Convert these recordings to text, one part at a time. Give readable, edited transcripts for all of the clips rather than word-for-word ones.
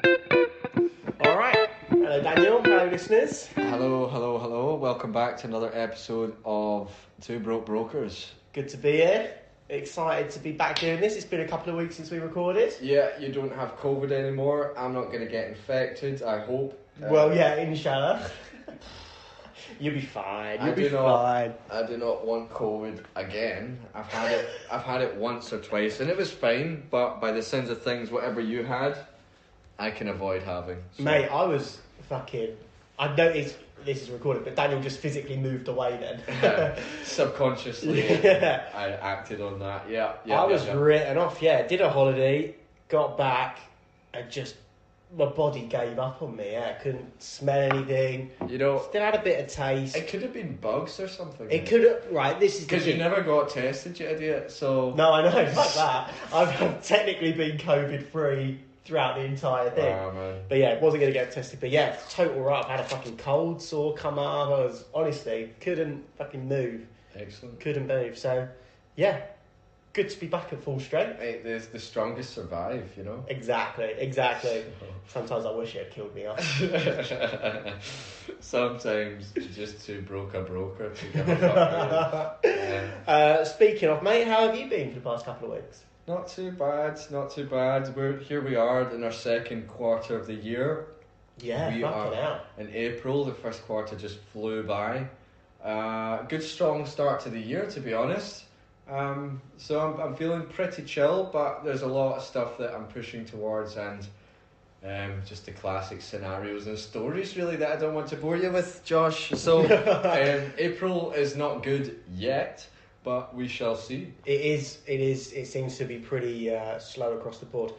Alright, hello Daniel, hello listeners. Hello. Welcome back to another episode of Two Broke Brokers. Good to be here. Excited to be back doing this. It's been a couple of weeks since we recorded. Yeah, you don't have COVID anymore. I'm not going to get infected, I hope. Well, yeah, inshallah. You'll be fine. You'll be fine. I do not want COVID again. I've had it once or twice and it was fine, but by the sounds of things, whatever you had, I can avoid having. So. Mate, I was fucking... I noticed this is recorded, but Daniel just physically moved away then. Subconsciously, yeah. I acted on that. Yeah. I was written off, did a holiday, got back, and just... my body gave up on me. I couldn't smell anything. You know, still had a bit of taste. It could have been bugs or something. It could have. Right, this is because you never got tested, you idiot. So no, I know. Fuck that. I've technically been COVID free throughout the entire thing. Oh, man. But yeah, wasn't going to get tested. But yeah, total right. I had a fucking cold sore come up. I was honestly couldn't fucking move. Excellent. Couldn't move. So yeah. Good to be back at full strength. Hey, the strongest survive, you know? Exactly. Sometimes I wish it had killed me off. Sometimes just to broke a broker to give a fuck. Yeah. Speaking of, mate, how have you been for the past couple of weeks? Not too bad. Here we are in our second quarter of the year. Yeah, we fucking hell. In April, the first quarter just flew by. Good strong start to the year, to be honest. So I'm feeling pretty chill, but there's a lot of stuff that I'm pushing towards, and just the classic scenarios and stories really that I don't want to bore you with, Josh. So April is not good yet, but we shall see. It is. It seems to be pretty slow across the board.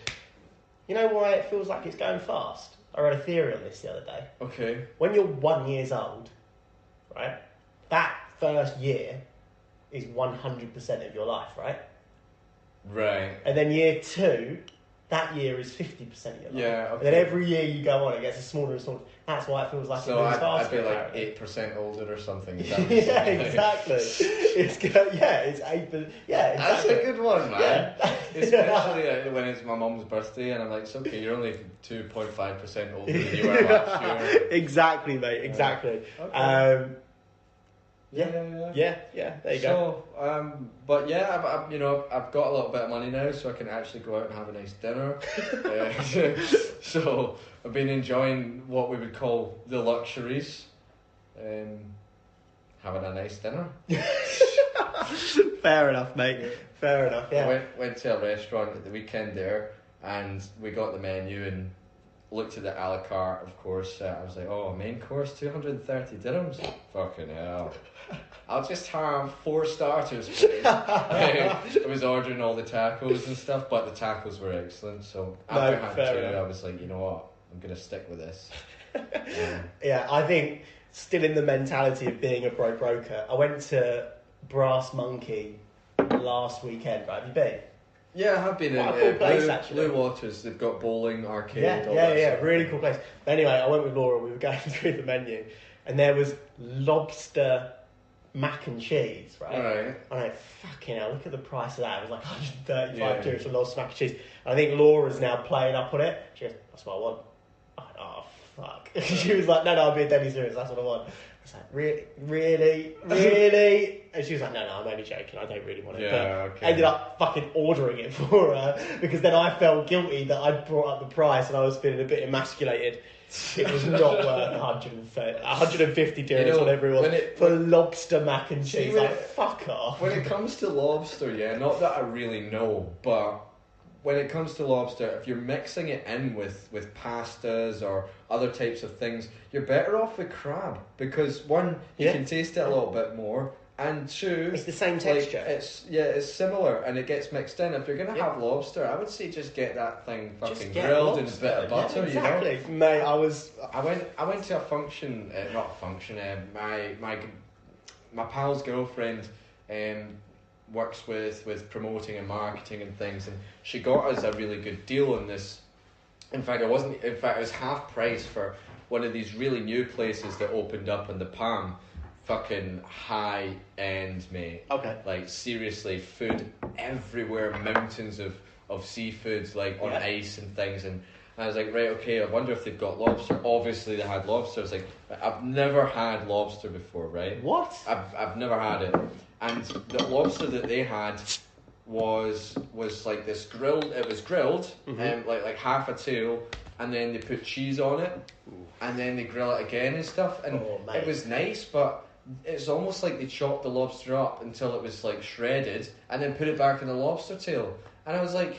You know why it feels like it's going fast? I read a theory on this the other day. Okay. When you're 1 year old, right, that first year is 100% of your life, right? Right. And then year 2, that year is 50% of your life. Yeah, okay. And then every year you go on, it gets smaller and smaller. That's why it feels like it moves faster. I'd be like 8% older or something. Is that yeah, exactly. It's 8%. Yeah, exactly. That's a good one, man. Yeah. Especially when it's my mum's birthday and I'm like, it's okay, you're only 2.5% older than you were last year. Exactly, mate. Exactly. Okay. Yeah. There you go. So, but yeah, I've got a little bit of money now, so I can actually go out and have a nice dinner. So I've been enjoying what we would call the luxuries, having a nice dinner. Fair enough, mate. Fair enough. Yeah. I went to a restaurant at the weekend there, and we got the menu and looked at the a la carte, of course. I was like, oh, main course, 230 dirhams? Fucking hell. I'll just have 4 starters, please. I was ordering all the tacos and stuff, but the tacos were excellent. So after I had 2, I was like, you know what? I'm going to stick with this. Yeah, I think still in the mentality of being a broker. I went to Brass Monkey last weekend, right? Have you been? Yeah, I have been in cool place, Blue Waters. They've got bowling, arcade, really cool place. But anyway, I went with Laura, we were going through the menu, and there was lobster mac and cheese, right? Alright. And I fucking hell, look at the price of that. It was like 135 dirhams for lobster mac and cheese. And I think Laura's now playing up on it. She goes, that's what I want. I went, oh, fuck. She was like, no, I'm being deadly serious, that's what I want. I was like, really? And she was like, no, I'm only joking, I don't really want it. Yeah, but okay. I ended up fucking ordering it for her, because then I felt guilty that I'd brought up the price and I was feeling a bit emasculated. It was not worth 150 dirhams, whatever it was, for lobster mac and cheese. Fuck off. When it comes to lobster, not that I really know, but when it comes to lobster, if you're mixing it in with pastas or other types of things, you're better off with crab, because one, you can taste it a little bit more, and 2, it's the same texture. It's similar, and it gets mixed in. If you're gonna have lobster, I would say just get that thing fucking grilled in a bit of butter. Exactly. You know, mate. I went to a function, not a function. My pal's girlfriend works with promoting and marketing and things, and she got us a really good deal on this. In fact, it was half price for one of these really new places that opened up in the Palm. Fucking high end, mate. Okay. Like, seriously, food everywhere, mountains of seafood, like on ice and things, and And I was like, right, okay, I wonder if they've got lobster. Obviously they had lobster. I was like, I've never had lobster before, right? What? I've never had it. And the lobster that they had was like this grilled. It was grilled, like half a tail, and then they put cheese on it, and then they grill it again and stuff. And it was nice, but it's almost like they chopped the lobster up until it was like shredded, and then put it back in the lobster tail. And I was like,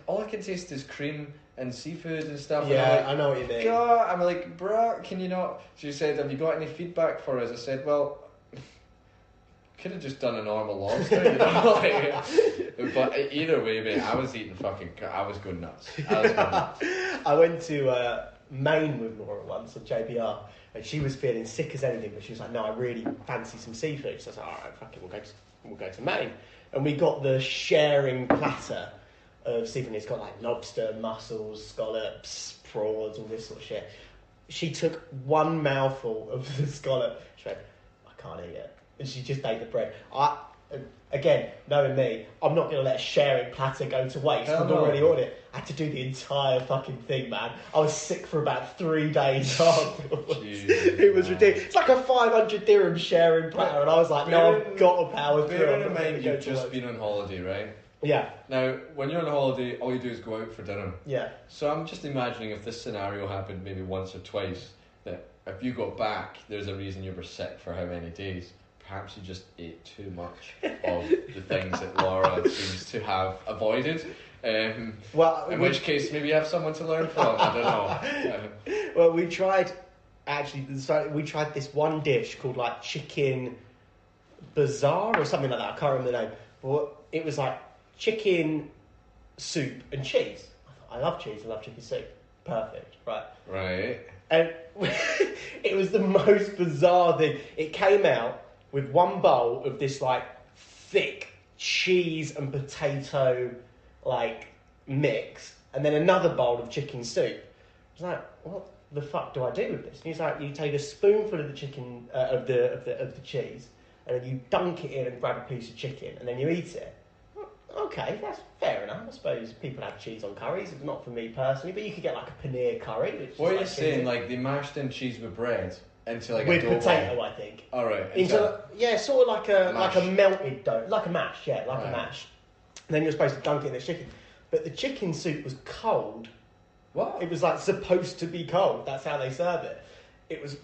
all I can taste is cream and seafood and stuff. Yeah, and I'm like, I know what you mean. God, I'm like, bruh, can you not? She said, have you got any feedback for us? I said, well, could have just done a normal lobster, you know. But either way, mate, I was going nuts. I went to Maine with Laura once on JBR, and she was feeling sick as anything, but she was like, no, I really fancy some seafood. So I was like, alright, fuck it, we'll go to Maine. And we got the sharing platter of seafood. It's got like lobster, mussels, scallops, prawns, all this sort of shit. She took one mouthful of the scallop. She went, I can't eat it. And she just ate the bread. Again, knowing me, I'm not going to let a sharing platter go to waste. I've already ordered it. I had to do the entire fucking thing, man. I was sick for about 3 days afterwards. It was ridiculous. It's like a 500 dirham sharing platter, and I was like, no, I've got to power through. Bearing in mind you've just been on holiday, right? Yeah. Now, when you're on holiday, all you do is go out for dinner. Yeah. So I'm just imagining if this scenario happened maybe once or twice, that if you got back, there's a reason you were sick for how many days. Perhaps you just ate too much of the things that Laura seems to have avoided. In which case, maybe you have someone to learn from. I don't know. Well, we tried this one dish called like chicken bazaar or something like that. I can't remember the name. But it was like chicken soup and cheese. I love cheese. I love chicken soup. Perfect, right? Right. And it was the most bizarre thing. It came out with one bowl of this like thick cheese and potato like mix, and then another bowl of chicken soup. I was like, what the fuck do I do with this? And he's like, you take a spoonful of the chicken of the cheese, and then you dunk it in and grab a piece of chicken, and then you eat it. Okay, that's fair enough. I suppose people have cheese on curries. It's not for me personally, but you could get like a paneer curry. Which what is are you saying? Like they mashed in cheese with bread into like with a dough potato, ball. I think. All right. Sort of like a mash. like a melted dough, like a mash, a Right. mash. And then you're supposed to dunk it in the chicken, but the chicken soup was cold. What? It was like supposed to be cold. That's how they serve it. It was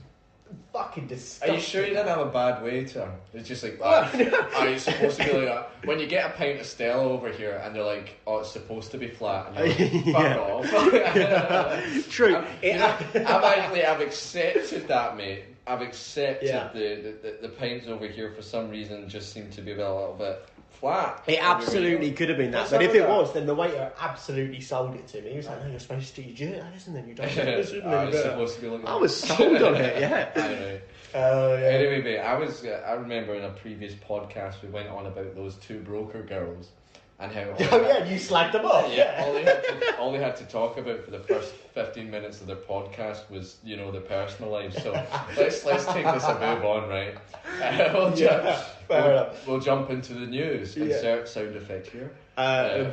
fucking disgusting. Are you sure you didn't have a bad waiter? It's just like, it's supposed to be like that. When you get a pint of Stella over here and they're like, oh, it's supposed to be flat, and you're like, fuck off. True. I've accepted that, mate. I've accepted the pints over here for some reason just seem to be a little bit flat. It absolutely could have been that, but if it was, then the waiter absolutely sold it to me. He was like, "No, you're supposed to do it like this, and then you don't do this, and then you do supposed to be looking. I was sold on it, yeah. I know. Yeah. Anyway, mate, I remember in a previous podcast we went on about those two broker girls and how. You slagged them off. Yeah, all they had to talk about for the first 15 minutes of their podcast was, their personal lives. So let's take this a move on, right? We'll jump into the news. Insert sound effect here.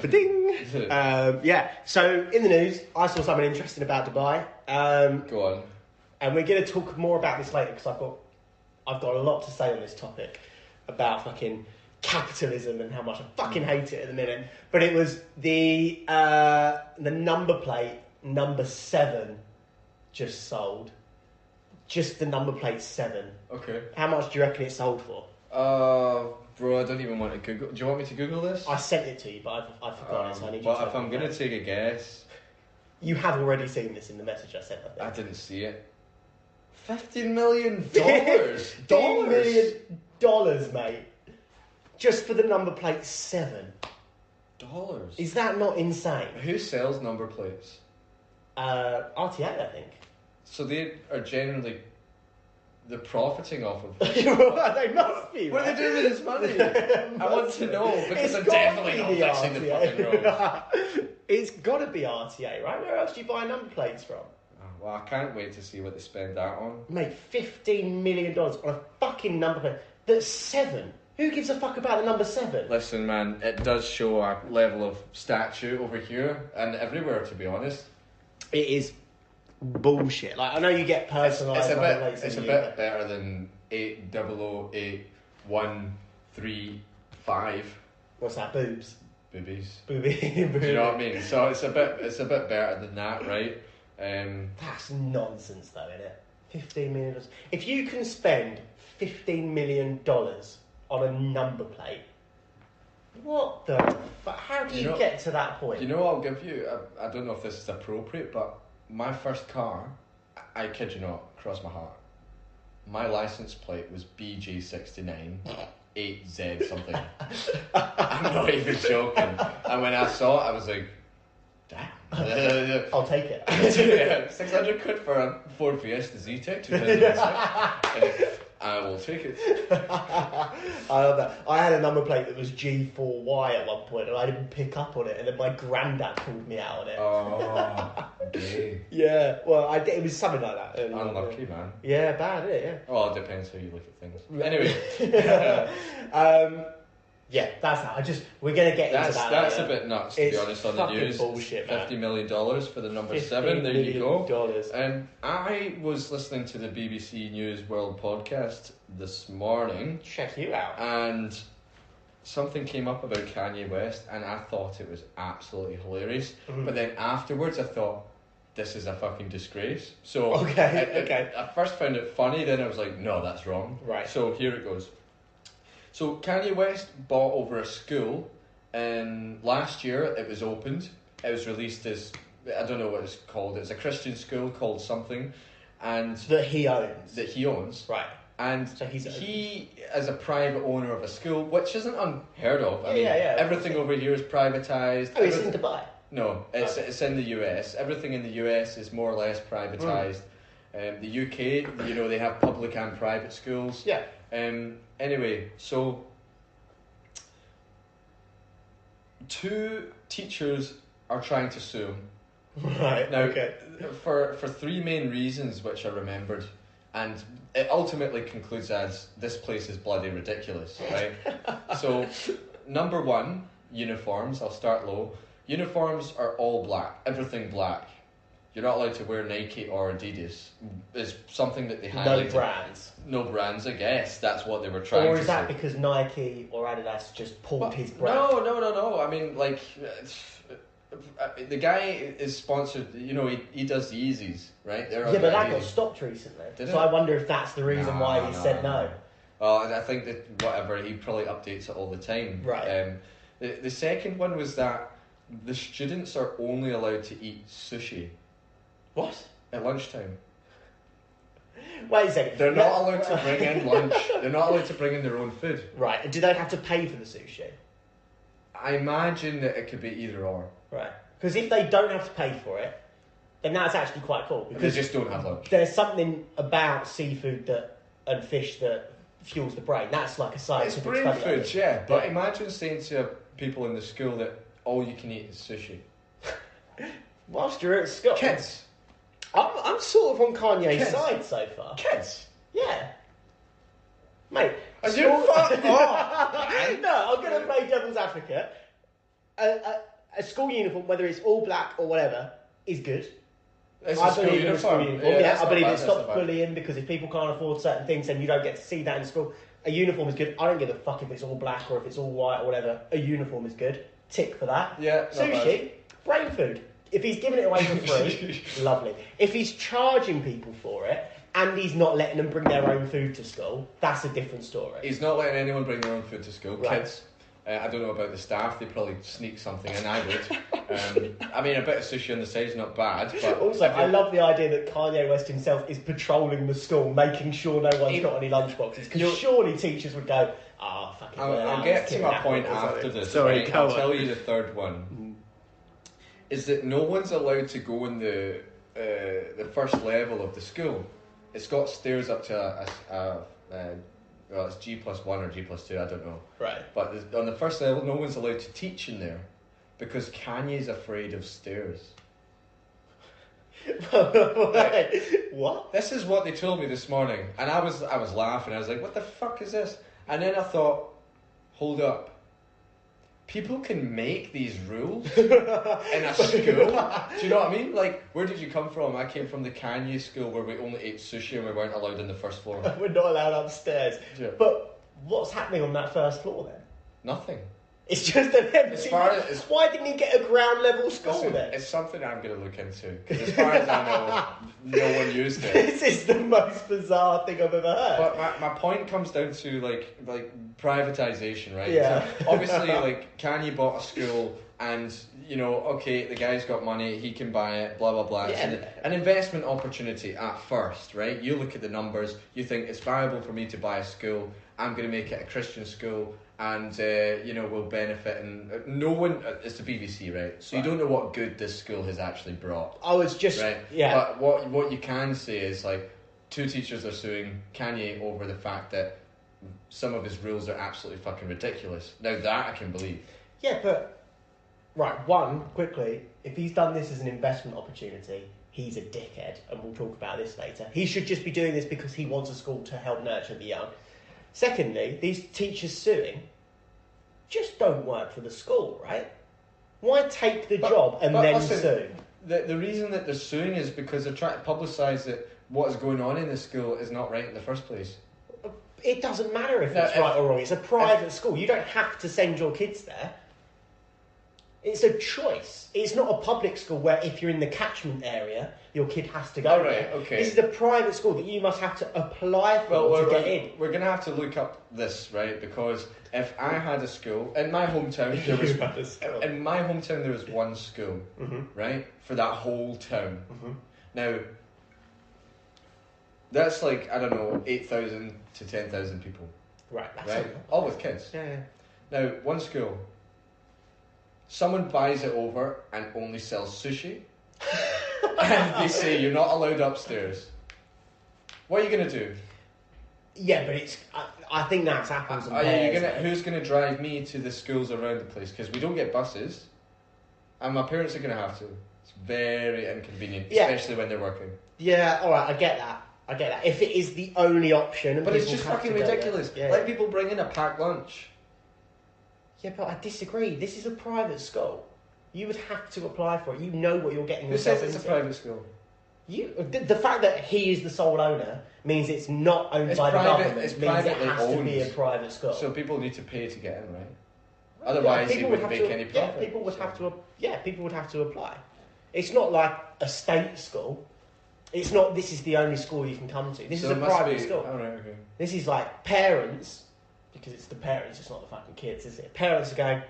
Ding. So in the news, I saw something interesting about Dubai. Go on. And we're going to talk more about this later because I've got a lot to say on this topic about fucking capitalism and how much I fucking hate it at the minute. But it was the number plate number 7 just sold. Just the number plate 7. Okay. How much do you reckon it sold for? Bro, I don't even want to Google. Do you want me to Google this? I sent it to you, but I've forgotten it, so I need you to. But if I'm going to take a guess, you have already seen this in the message I sent. I think. I didn't see it. $15 million. $15 million, mate. Just for the number plate 7. Dollars. Is that not insane? Who sells number plates? RTA, I think. So they are generally they're profiting off of. They must be. What are they doing with this money? I want to know because I'm definitely not fixing the fucking roads. It's got to be RTA, right? Where else do you buy number plates from? Well, I can't wait to see what they spend that on. Mate, $15 million on a fucking number plate that's 7. Who gives a fuck about the number 7? Listen, man, it does show a level of statue over here and everywhere, to be honest. It is bullshit. Like, I know you get personalised. It's a bit better than 8008135. What's that? Boobs. Boobies. Booby. Do you know what I mean? So it's a bit better than that, right? That's nonsense, though, isn't it? $15 million. If you can spend $15 million on a number plate, what the fuck? How do you get to that point? You know what I'll give you? I don't know if this is appropriate, but my first car, I kid you not, cross my heart, my license plate was BJ69 8Z something. I'm not even joking. And when I saw it, I was like, damn. I'll take it. Yeah, 600 quid for a Ford Fiesta Z-Tech 2006. I will take it. I love that. I had a number plate that was G4Y at one point, and I didn't pick up on it, and then my granddad called me out on it. Oh, gay. Yeah, well, it was something like that. Unlucky, man. Yeah, bad, isn't it? Yeah. Well, it depends how you look at things. Anyway. Yeah, that's how. We're going to get into that. That's a bit nuts, to be honest, on the news. Bullshit, man. $50 million for the number 7. There you go. $50 million. I was listening to the BBC News World podcast this morning. Check you out. And something came up about Kanye West, and I thought it was absolutely hilarious. Mm-hmm. But then afterwards, I thought, this is a fucking disgrace. So okay. I first found it funny, then I was like, no, that's wrong. Right. So here it goes. So Kanye West bought over a school, and last year it was opened. It was released as, I don't know what it's called. It's a Christian school called something, and that he owns. Right. And so he as a private owner of a school, which isn't unheard of. I mean, everything over here is privatised. Oh, it's in Dubai. No, it's in the US. Everything in the US is more or less privatised. The UK, they have public and private schools. Yeah. Anyway, so 2 teachers are trying to sue him. Right. Now, okay. For 3 main reasons, which I remembered, and it ultimately concludes as this place is bloody ridiculous, right? So, number 1, uniforms. I'll start low. Uniforms are all black, everything black. You're not allowed to wear Nike or Adidas. Is something that they highlighted. No brands, I guess. That's what they were trying to say. Or is that because Nike or Adidas just pulled his brand? No. I mean, like, the guy is sponsored, he does the Yeezys, right? But that got stopped recently. So I wonder if that's the reason why he said no. Well, I think that he probably updates it all the time. Right. The second one was that the students are only allowed to eat sushi. What? At lunchtime. Wait a second. They're not allowed to bring in lunch. They're not allowed to bring in their own food. Right. And do they have to pay for the sushi? I imagine that it could be either or. Right. Because if they don't have to pay for it, then that's actually quite cool. Because they just don't have lunch. There's something about seafood and fish that fuels the brain. That's like a scientific study. It's brain food, yeah. But imagine saying to people in the school that all you can eat is sushi. Whilst you're at school. Kids. I'm sort of on Kanye's side so far. Kids? Yeah. Mate. Are you fuck off? No, I'm going to play devil's advocate. A school uniform, whether it's all black or whatever, is good. It's a school uniform. I believe it stops bullying, because if people can't afford certain things, then you don't get to see that in school. A uniform is good. I don't give a fuck if it's all black or if it's all white or whatever. A uniform is good. Tick for that. Yeah. Sushi, brain food. If he's giving it away for free, lovely. If he's charging people for it and he's not letting them bring their own food to school, that's a different story. He's not letting anyone bring their own food to school. Right. Kids. I don't know about the staff. They probably sneak something in. I would. I mean, a bit of sushi on the side is not bad. But also, I love the idea that Kanye West himself is patrolling the school, making sure no one's got any lunchboxes. Because surely teachers would go, fucking I'll get to my point after this. Sorry, right? I'll tell you the third one. Is that no one's allowed to go in the first level of the school. It's got stairs up to it's G+1 or G+2, I don't know. Right. But on the first level, no one's allowed to teach in there because Kanye's afraid of stairs. What? This is what they told me this morning, and I was laughing. I was like, "What the fuck is this?" And then I thought, "Hold up, people can make these rules in a school. Do you know what I mean? Like, where did you come from? I came from the Kanye school where we only ate sushi and we weren't allowed on the first floor. We're not allowed upstairs. Yeah. But what's happening on that first floor then? Nothing. It's just an empty. Why didn't he get a ground level school then? It's something I'm going to look into, because as far as I know, no one used it. This is the most bizarre thing I've ever heard. But my point comes down to like privatization, right? Yeah. So obviously, like, Kanye bought a school, and you know, okay, the guy's got money, he can buy it, blah blah blah. Yeah. It's an investment opportunity at first, right? You look at the numbers, you think it's viable for me to buy a school. I'm going to make it a Christian school. And you know, we'll benefit, and no one. It's the BBC, right? So you don't know what good this school has actually brought. Oh, it's just right. Yeah. But what you can say is, like, 2 teachers are suing Kanye over the fact that some of his rules are absolutely fucking ridiculous. Now that I can believe. Yeah, but right. One, quickly, if he's done this as an investment opportunity, he's a dickhead, and we'll talk about this later. He should just be doing this because he wants a school to help nurture the young. Secondly, these teachers suing just don't work for the school, right? Why take the job and then listen, sue? The reason that they're suing is because they're trying to publicise that what is going on in the school is not right in the first place. It doesn't matter if it's right or wrong. It's a private school. You don't have to send your kids there. It's a choice. It's not a public school where if you're in the catchment area, your kid has to go there. Okay. This is a private school that you must have to apply for to get in. We're going to have to look up this, right? Because if I had a school in my hometown, there was one school, right, for that whole town. Mm-hmm. Now, that's like, I don't know, 8,000 to 10,000 people. Right. That's right. All with kids. Yeah. Now, one school. Someone buys it over and only sells sushi, and they say you're not allowed upstairs. What are you going to do? Yeah, but it's. I think that's apples and pears. Who's going to drive me to the schools around the place? Because we don't get buses, and my parents are going to have to. It's very inconvenient, especially when they're working. Yeah, all right, I get that. If it is the only option, but it's just fucking ridiculous. Let people bring in a packed lunch. Yeah, but I disagree. This is a private school. You would have to apply for it. You know what you're getting Who yourself says it's into. a private school? The fact that he is the sole owner means it's not owned by the government. It means it has to be a private school. So people need to pay to get in, right? Otherwise, he wouldn't make any profit. Yeah, people would have to apply. It's not like a state school. It's not. This is the only school you can come to. This is a private school. Oh, right, okay. This is like parents. Because it's the parents, it's not the fucking kids, is it? Parents are going,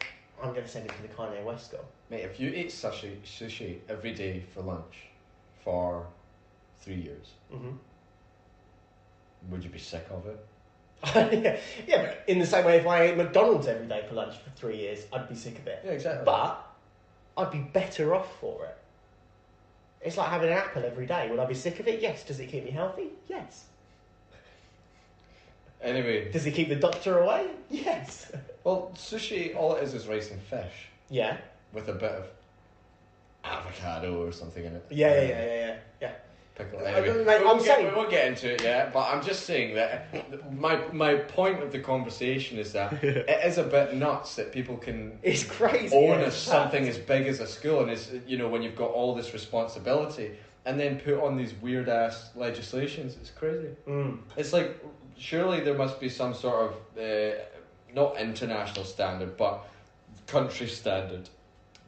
I'm going to send him to the Kanye West school. Mate, if you ate sushi every day for lunch for 3 years, would you be sick of it? Yeah, but in the same way, if I ate McDonald's every day for lunch for 3 years, I'd be sick of it. Yeah, exactly. But I'd be better off for it. It's like having an apple every day. Would I be sick of it? Yes. Does it keep me healthy? Yes. Anyway. Does it keep the doctor away? Yes. Well, sushi, all it is rice and fish. Yeah. With a bit of avocado or something in it. Yeah. Pickle. Anyway, we won't get into it yet, but I'm just saying that my point of the conversation is that it is a bit nuts that people can it's crazy own something as big as a school, and it's, you know, when you've got all this responsibility and then put on these weird ass legislations. It's crazy. It's like, surely there must be some sort of not international standard, but country standard.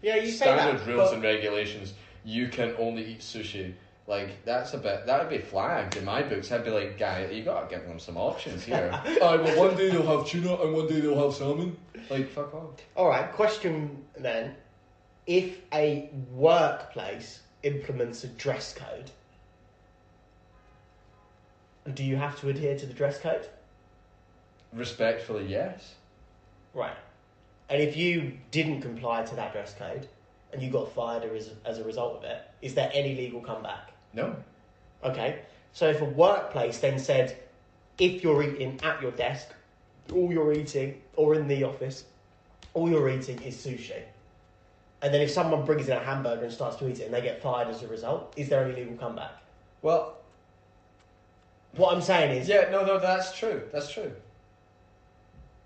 Yeah, you say standard that, rules and regulations. You can only eat sushi. Like, that would be flagged in my books. I'd be like, guy, you gotta give them some options here. Well, one day they'll have tuna and one day they'll have salmon. Like, fuck off. Alright, question then. If a workplace implements a dress code, do you have to adhere to the dress code? Respectfully, yes. Right. And if you didn't comply to that dress code and you got fired as a result of it, is there any legal comeback? No. Okay. So if a workplace then said, if you're eating at your desk, all you're eating, or in the office, all you're eating is sushi, and then if someone brings in a hamburger and starts to eat it and they get fired as a result, is there any legal comeback? Well, what I'm saying is... Yeah, no, that's true. That's true.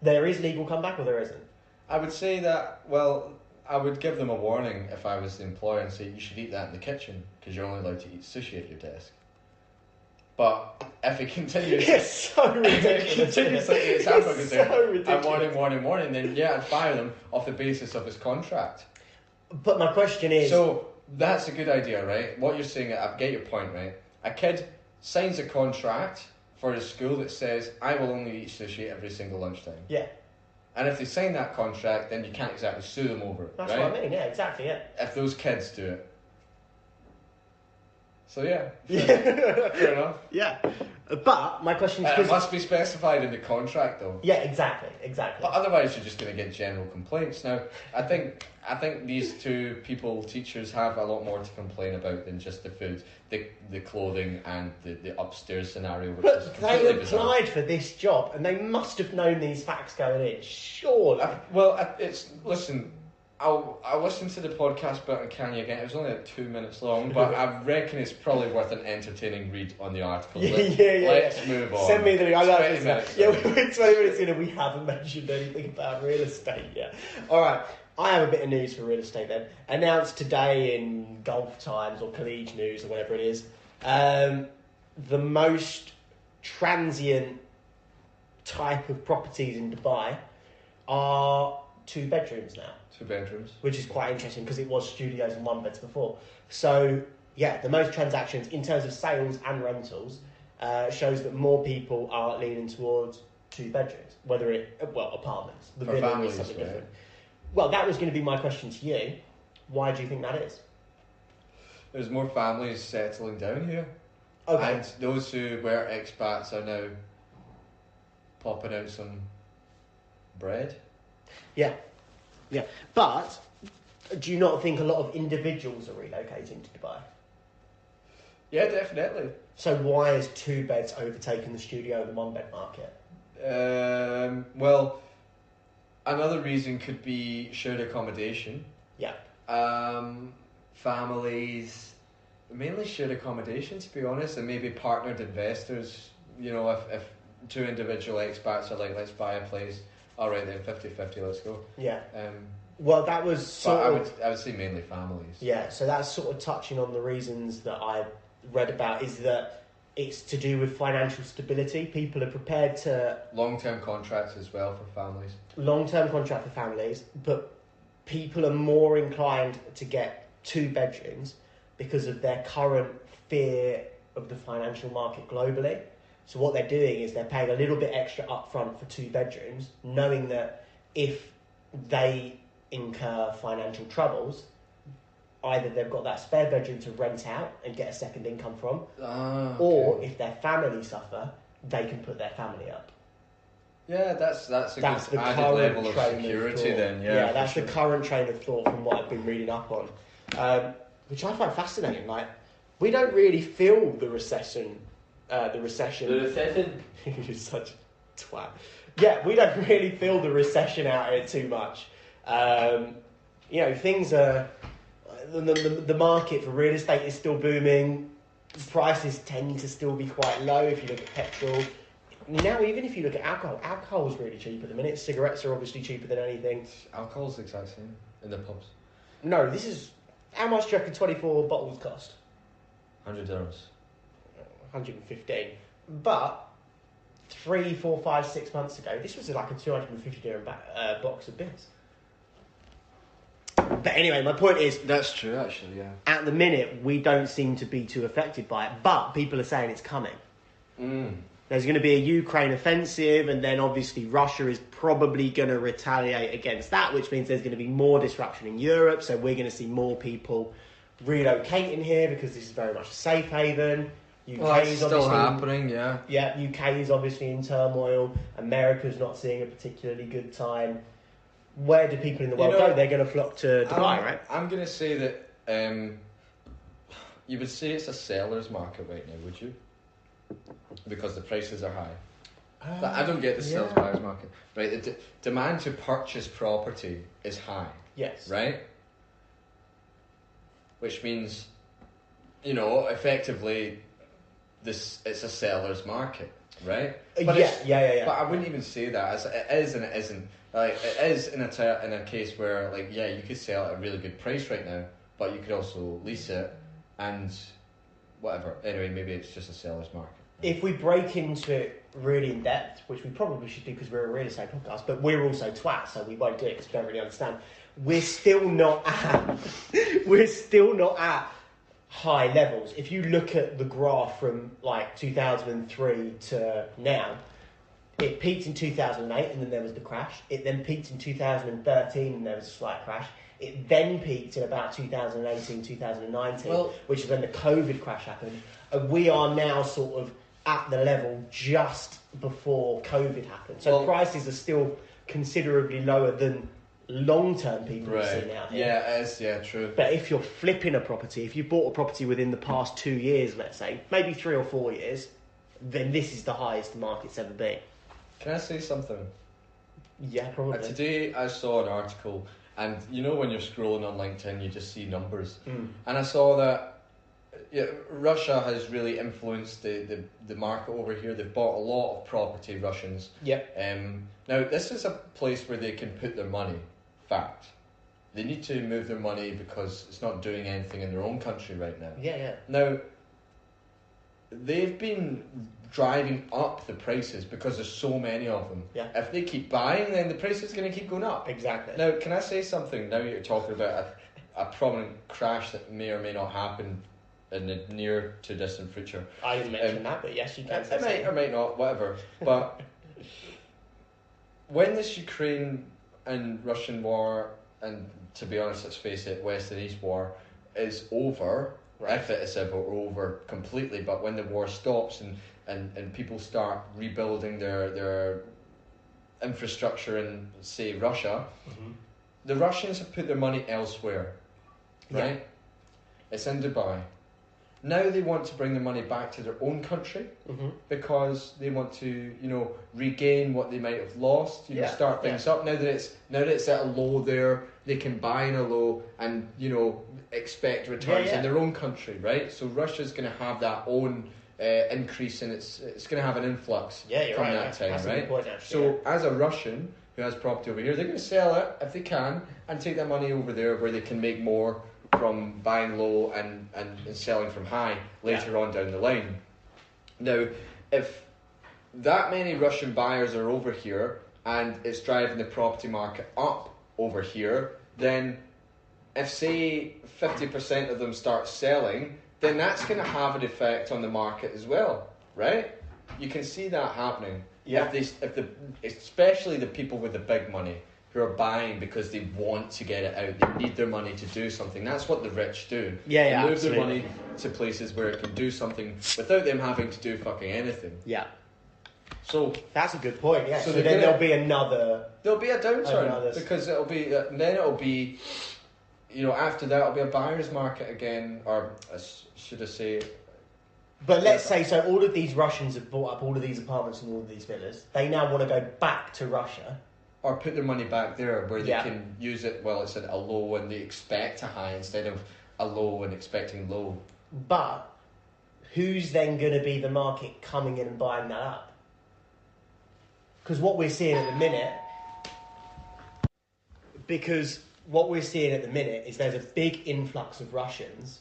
There is legal comeback or there isn't? I would say that, well, I would give them a warning if I was the employer and say you should eat that in the kitchen because you're only allowed to eat sushi at your desk. But if it continues, It's so ridiculous. if it continues like it's hamburgers so there, ridiculous. and morning, then yeah, I'd fire them off the basis of his contract. But my question is... So, that's a good idea, right? What you're saying, I get your point, right? A kid signs a contract for his school that says, I will only eat sushi every single lunchtime. Yeah. And if they sign that contract, then you can't exactly sue them over it, That's right? what I mean, yeah, exactly, yeah. If those kids do it. So yeah, Yeah. fair enough. Yeah. But my question is... It must be specified in the contract though. Yeah, exactly. But otherwise you're just going to get general complaints. Now, I think these two teachers have a lot more to complain about than just the food, the clothing and the upstairs scenario, which is But completely they bizarre. applied for this job and they must have known these facts going in, surely. I'll listen to the podcast about Kanye again. It was only like 2 minutes long, but I reckon it's probably worth an entertaining read on the article. Let's move on. Send me the link. I like 20 this. minutes. Yeah, we're 20 minutes in and we haven't mentioned anything about real estate yet. All right, I have a bit of news for real estate then. Announced today in Gulf Times or Collegiate News or whatever it is, the most transient type of properties in Dubai are 2 bedrooms now. 2 bedrooms. Which is quite interesting because it was studios and 1 beds before. So, yeah, the most transactions in terms of sales and rentals shows that more people are leaning towards 2 bedrooms, apartments. The For villa families, is something right? different. Well, that was going to be my question to you. Why do you think that is? There's more families settling down here. Okay. And those who were expats are now popping out some bread. Yeah. Yeah. But do you not think a lot of individuals are relocating to Dubai? Yeah, definitely. So why is 2 beds overtaking the studio and the 1 bed market? Well, another reason could be shared accommodation. Yeah. Families, mainly shared accommodation to be honest, and maybe partnered investors. You know, if 2 individual expats are like, let's buy a place, alright then, 50-50, let's go. Yeah. Well, that was I would say mainly families. Yeah, so that's sort of touching on the reasons that I read about, is that it's to do with financial stability. People are prepared to... Long-term contracts as well for families. Long-term contract for families, but people are more inclined to get 2 bedrooms because of their current fear of the financial market globally. So what they're doing is they're paying a little bit extra upfront for 2 bedrooms, knowing that if they incur financial troubles, either they've got that spare bedroom to rent out and get a second income from, or if their family suffer, they can put their family up. Yeah, that's a That's good the added current level of train security of thought. then. Yeah, that's for the sure. current train of thought from what I've been reading up on, which I find fascinating. Like, we don't really feel the recession. The recession. You're such a twat. Yeah, we don't really feel the recession out here too much. Things are... The market for real estate is still booming. Prices tend to still be quite low if you look at petrol. Now, even if you look at alcohol is really cheap at the minute. Cigarettes are obviously cheaper than anything. Alcohol's the exact same in the pubs. No, this is... How much do you reckon 24 bottles cost? 100 dirhams. 115. But 3, 4, 5, 6 months ago, this was like a 250 dirham box of beers. But anyway, my point is... That's true, actually, yeah. At the minute, we don't seem to be too affected by it, but people are saying it's coming. There's going to be a Ukraine offensive, and then obviously Russia is probably going to retaliate against that, which means there's going to be more disruption in Europe, so we're going to see more people relocating here because this is very much a safe haven. UK is still happening, yeah. Yeah, UK is obviously in turmoil. America's not seeing a particularly good time. Where do people in the world go? They're going to flock to Dubai, right? I'm going to say that you would say it's a seller's market right now, would you? Because the prices are high. But I don't get the sales buyer's market. Right, the demand to purchase property is high. Yes. Right? Which means, effectively, it's a seller's market. right? Yeah. But I wouldn't even say that as it is and it isn't. Like it is in a case where like you could sell at a really good price right now, but you could also lease it and whatever. Anyway, maybe it's just a seller's market. If we break into it really in depth, which we probably should do because we're a real estate podcast, but we're also twats, so we won't do it because we don't really understand. We're still not at high levels. If you look at the graph from like 2003 to now, it peaked in 2008 and then there was the crash. It then peaked in 2013 and there was a slight crash. It then peaked in about 2018, 2019, which is when the COVID crash happened. And we are now sort of at the level just before COVID happened. So prices are still considerably lower than long-term people have seen out here. Yeah, it is. Yeah, true. But if you're flipping a property, if you bought a property within the past 2 years, let's say, maybe 3 or 4 years, then this is the highest the market's ever been. Can I say something? Yeah, probably. Today I saw an article, and you know when you're scrolling on LinkedIn, you just see numbers. And I saw that Russia has really influenced the market over here. They've bought a lot of property, Russians. Yep. Now, this is a place where they can put their money. Fact. They need to move their money because it's not doing anything in their own country right now. Yeah. Now, they've been driving up the prices because there's so many of them. Yeah. If they keep buying, then the price is going to keep going up. Exactly. Now, can I say something? Now you're talking about a prominent crash that may or may not happen in the near to distant future. I didn't mention that, but yes, you can say it might or might not, whatever. But when this Ukraine and Russian war, and to be honest, let's face it, West and East war is over, if it is ever over completely, but when the war stops and people start rebuilding their infrastructure in, say, Russia, the Russians have put their money elsewhere, right? Yeah. It's in Dubai. Now they want to bring the money back to their own country because they want to, regain what they might have lost. Start things up. Now that it's at a low there, they can buy in a low and expect returns in their own country, right? So Russia's going to have that own increase, and it's going to have an influx from that time, that's right? A good point, actually, so as a Russian who has property over here, they're going to sell it if they can and take that money over there where they can make more from buying low and selling from high later on down the line. Now, if that many Russian buyers are over here and it's driving the property market up over here, then if, say, 50% of them start selling, then that's going to have an effect on the market as well, right? You can see that happening. Yeah. Especially the people with the big money who are buying because they want to get it out. They need their money to do something. That's what the rich do. They move absolutely. their money to places where it can do something without them having to do fucking anything. Yeah. So that's a good point. Yeah. So then there'll be another. There'll be a downturn because it'll be after that it'll be a buyer's market again, or should I say? But let's say, so all of these Russians have bought up all of these apartments and all of these villas. They now want to go back to Russia. Or put their money back there where they can use it while it's at a low and they expect a high instead of a low and expecting low. But who's then going to be the market coming in and buying that up? Because what we're seeing at the minute is there's a big influx of Russians,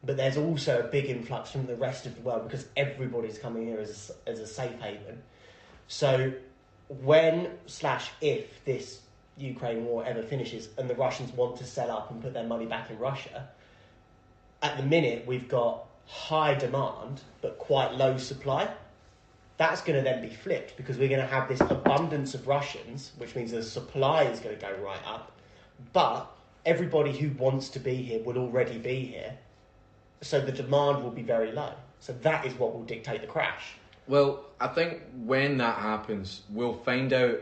but there's also a big influx from the rest of the world because everybody's coming here as a safe haven. So when/if this Ukraine war ever finishes and the Russians want to sell up and put their money back in Russia, at the minute we've got high demand but quite low supply. That's going to then be flipped because we're going to have this abundance of Russians, which means the supply is going to go right up, but everybody who wants to be here will already be here, so the demand will be very low. So that is what will dictate the crash. Well, I think when that happens, we'll find out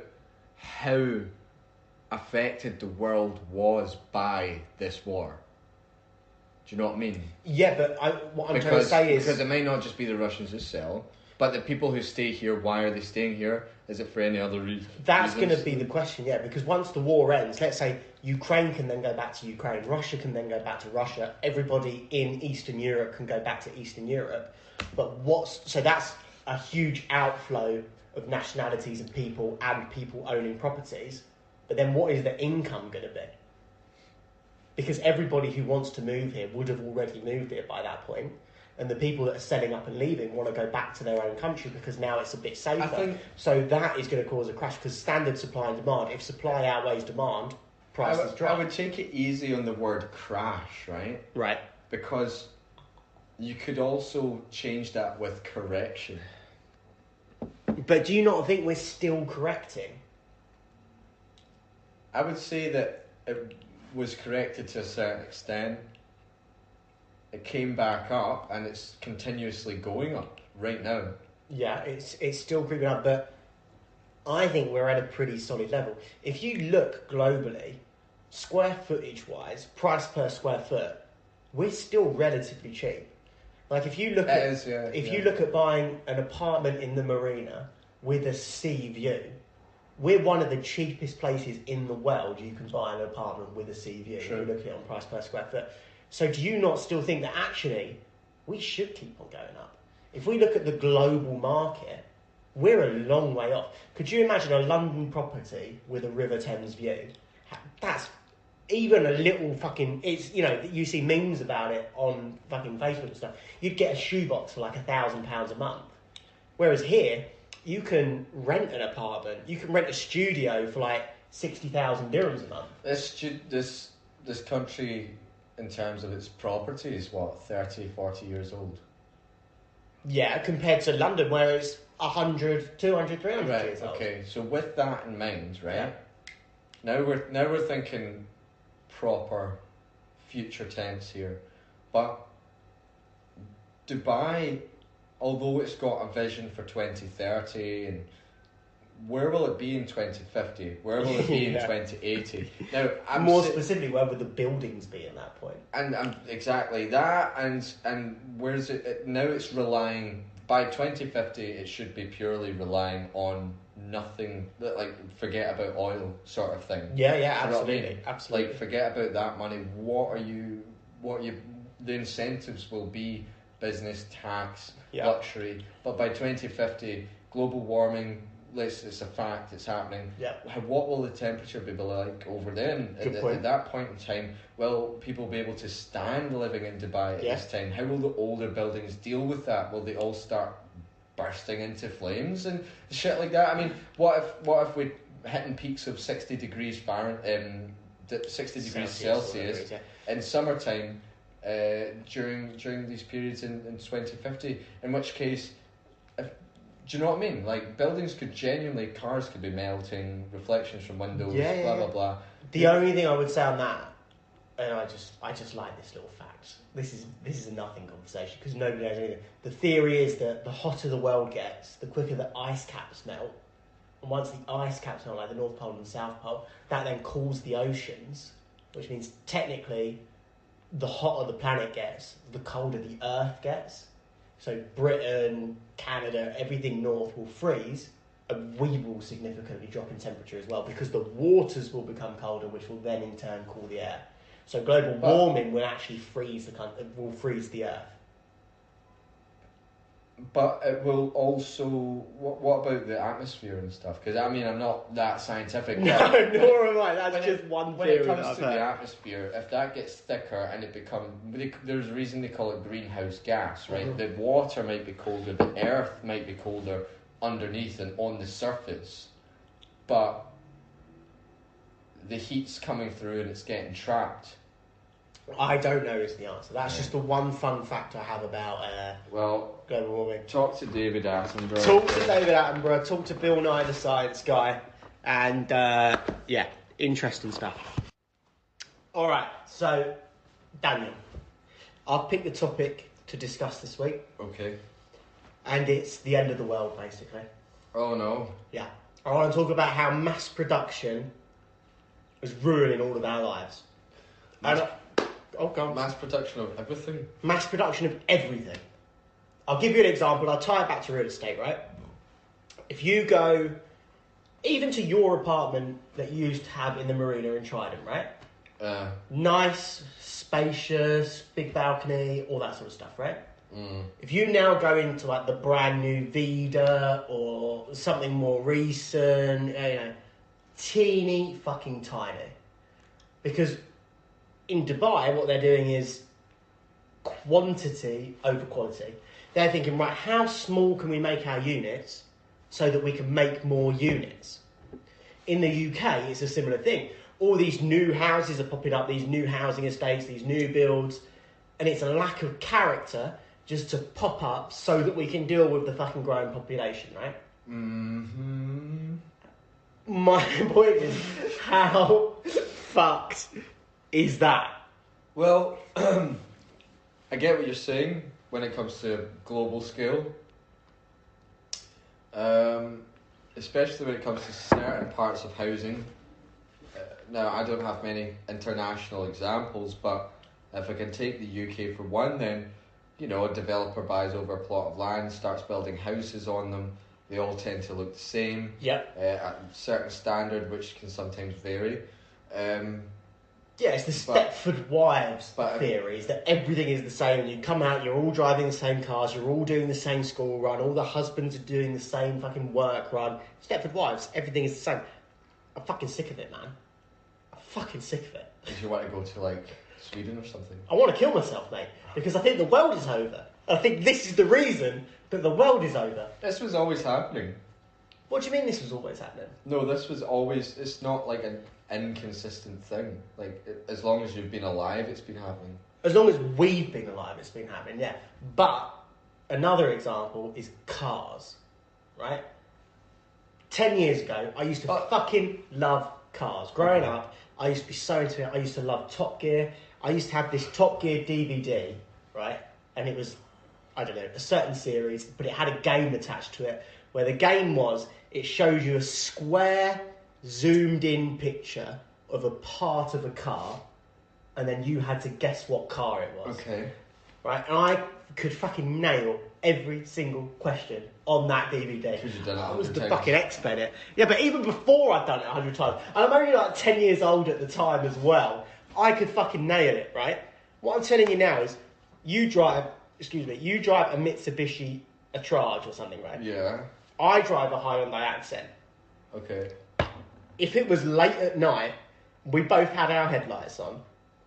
how affected the world was by this war. Do you know what I mean? Yeah, but what I'm trying to say is... Because it might not just be the Russians who sell, but the people who stay here, why are they staying here? Is it for any other reason? That's going to be the question, yeah, because once the war ends, let's say Ukraine can then go back to Ukraine, Russia can then go back to Russia, everybody in Eastern Europe can go back to Eastern Europe, but a huge outflow of nationalities and people owning properties, but then what is the income going to be? Because everybody who wants to move here would have already moved here by that point, and the people that are selling up and leaving want to go back to their own country because now it's a bit safer. So that is going to cause a crash because standard supply and demand. If supply outweighs demand, prices drop. I would take it easy on the word crash, right? Right. Because you could also change that with correction. But do you not think we're still correcting? I would say that it was corrected to a certain extent. It came back up and it's continuously going up right now. Yeah, it's still creeping up, but I think we're at a pretty solid level. If you look globally, square footage wise, price per square foot, we're still relatively cheap. Like if you look you look at buying an apartment in the marina with a sea view, we're one of the cheapest places in the world you can buy an apartment with a sea view. Sure. If you look at it on price per square foot. So do you not still think that actually we should keep on going up? If we look at the global market, we're a long way off. Could you imagine a London property with a River Thames view? That's even a little fucking... It's, you know, you see memes about it on fucking Facebook and stuff. You'd get a shoebox for like £1,000 a month. Whereas here, you can rent an apartment. You can rent a studio for like 60,000 dirhams a month. This country, in terms of its property, is what, 30, 40 years old? Yeah, compared to London, where it's 100, 200, 300 right, years old. Okay, so with that in mind, right? Yeah. Now we're thinking proper future tense here. But Dubai, although it's got a vision for 2030 and where will it be in 2050? Where will it be in 2080? Now, specifically, where would the buildings be at that point? And exactly that, and where's it now? It's relying by 2050. It should be purely relying on nothing. Like forget about oil, sort of thing. Yeah, You know absolutely, what I mean? absolutely. Like forget about that money. What the incentives will be business tax, luxury. But by 2050, global warming. It's a fact, it's happening. Yeah. What will the temperature be like over then? At that point in time, will people be able to stand living in Dubai at this time? How will the older buildings deal with that? Will they all start bursting into flames and shit like that? I mean, what if we're hitting peaks of 60 degrees Fahrenheit, 60 degrees Celsius in summertime during these periods in 2050? In which case, do you know what I mean? Like buildings could cars could be melting, reflections from windows, blah blah blah. The only thing I would say on that, and I just like this little fact. This is a nothing conversation because nobody knows anything. The theory is that the hotter the world gets, the quicker the ice caps melt, and once the ice caps melt, like the North Pole and the South Pole, that then cools the oceans, which means technically, the hotter the planet gets, the colder the Earth gets. So Britain, Canada, everything north will freeze, and we will significantly drop in temperature as well because the waters will become colder, which will then in turn cool the air. So global warming will actually freeze the Earth. But it will also. What about the atmosphere and stuff? Because I mean, I'm not that scientific. No, nor am I. That's just one theory. When it comes to the atmosphere, if that gets thicker and it becomes, there's a reason they call it greenhouse gas, right? Mm-hmm. The water might be colder, the earth might be colder underneath and on the surface, but the heat's coming through and it's getting trapped. I don't know is the answer. That's just the one fun fact I have about global warming. Talk to David Attenborough. Talk to Bill Nye the Science Guy. And, interesting stuff. Alright, so, Daniel, I've picked the topic to discuss this week. Okay. And it's the end of the world, basically. Oh, no. Yeah. I want to talk about how mass production is ruining all of our lives. Mass production of everything? Mass production of everything. I'll give you an example. I'll tie it back to real estate, right? If you go even to your apartment that you used to have in the marina in Trident, right? Nice, spacious, big balcony, all that sort of stuff, right? If you now go into like the brand new Vida or something more recent, teeny fucking tiny. Because in Dubai, what they're doing is quantity over quality. They're thinking, right, how small can we make our units so that we can make more units? In the UK, it's a similar thing. All these new houses are popping up, these new housing estates, these new builds, and it's a lack of character just to pop up so that we can deal with the fucking growing population, right? Mm-hmm. My point is, how fucked is that? Well, I get what you're saying when it comes to global scale. Especially when it comes to certain parts of housing. Now, I don't have many international examples, but if I can take the UK for one, then, a developer buys over a plot of land, starts building houses on them. They all tend to look the same. Yep. At a certain standard, which can sometimes vary. It's the Stepford Wives theory, is that everything is the same, and you come out, you're all driving the same cars, you're all doing the same school run, all the husbands are doing the same fucking work run. Stepford Wives, everything is the same. I'm fucking sick of it, man. I'm fucking sick of it. Do you want to go to, Sweden or something? I want to kill myself, mate, because I think the world is over. I think this is the reason that the world is over. This was always happening. What do you mean this was always happening? No, this was always... It's not like an inconsistent thing. As long as you've been alive, it's been happening. As long as we've been alive, it's been happening, yeah. But another example is cars, right? 10 years ago, I used to fucking love cars. Growing up, I used to be so into it. I used to love Top Gear. I used to have this Top Gear DVD, right? And it was, I don't know, a certain series, but it had a game attached to it, where the game was, it showed you a square, zoomed-in picture of a part of a car, and then you had to guess what car it was. Okay. Right? And I could fucking nail every single question on that DVD. Because you've done it I was the 100 fucking expert at it. Yeah, but even before I'd done it 100 times, and I'm only 10 years old at the time as well, I could fucking nail it, right? What I'm telling you now is, you drive a Mitsubishi Atrage or something, right? Yeah. I drive a Hyundai Accent. Okay. If it was late at night, we both had our headlights on,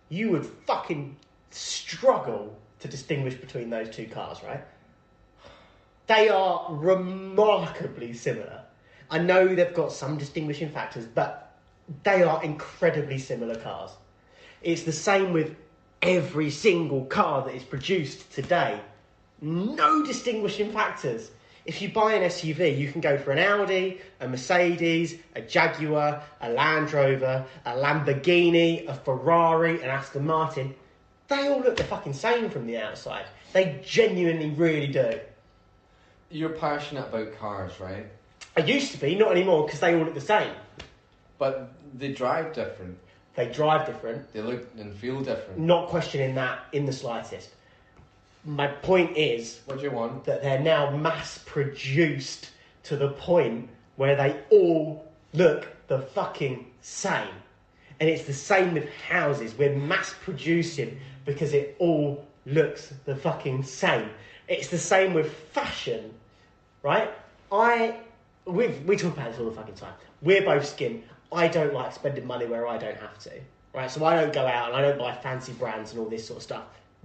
you would fucking struggle to distinguish between those two cars, right? They are remarkably similar. I know they've got some distinguishing factors, but they are incredibly similar cars. It's the same with every single car that is produced today. No distinguishing factors. If you buy an SUV, you can go for an Audi, a Mercedes, a Jaguar, a Land Rover, a Lamborghini, a Ferrari, an Aston Martin. They all look the fucking same from the outside. They genuinely really do. You're passionate about cars, right? I used to be, not anymore, because they all look the same. But they drive different. They drive different. They look and feel different. Not questioning that in the slightest. My point is... What do you want? That they're now mass-produced to the point where they all look the fucking same. And it's the same with houses. We're mass-producing because it all looks the fucking same. It's the same with fashion, right? We talk about this all the fucking time. We're both skin. I don't like spending money where I don't have to, right? So I don't go out and I don't buy fancy brands and all this sort of stuff.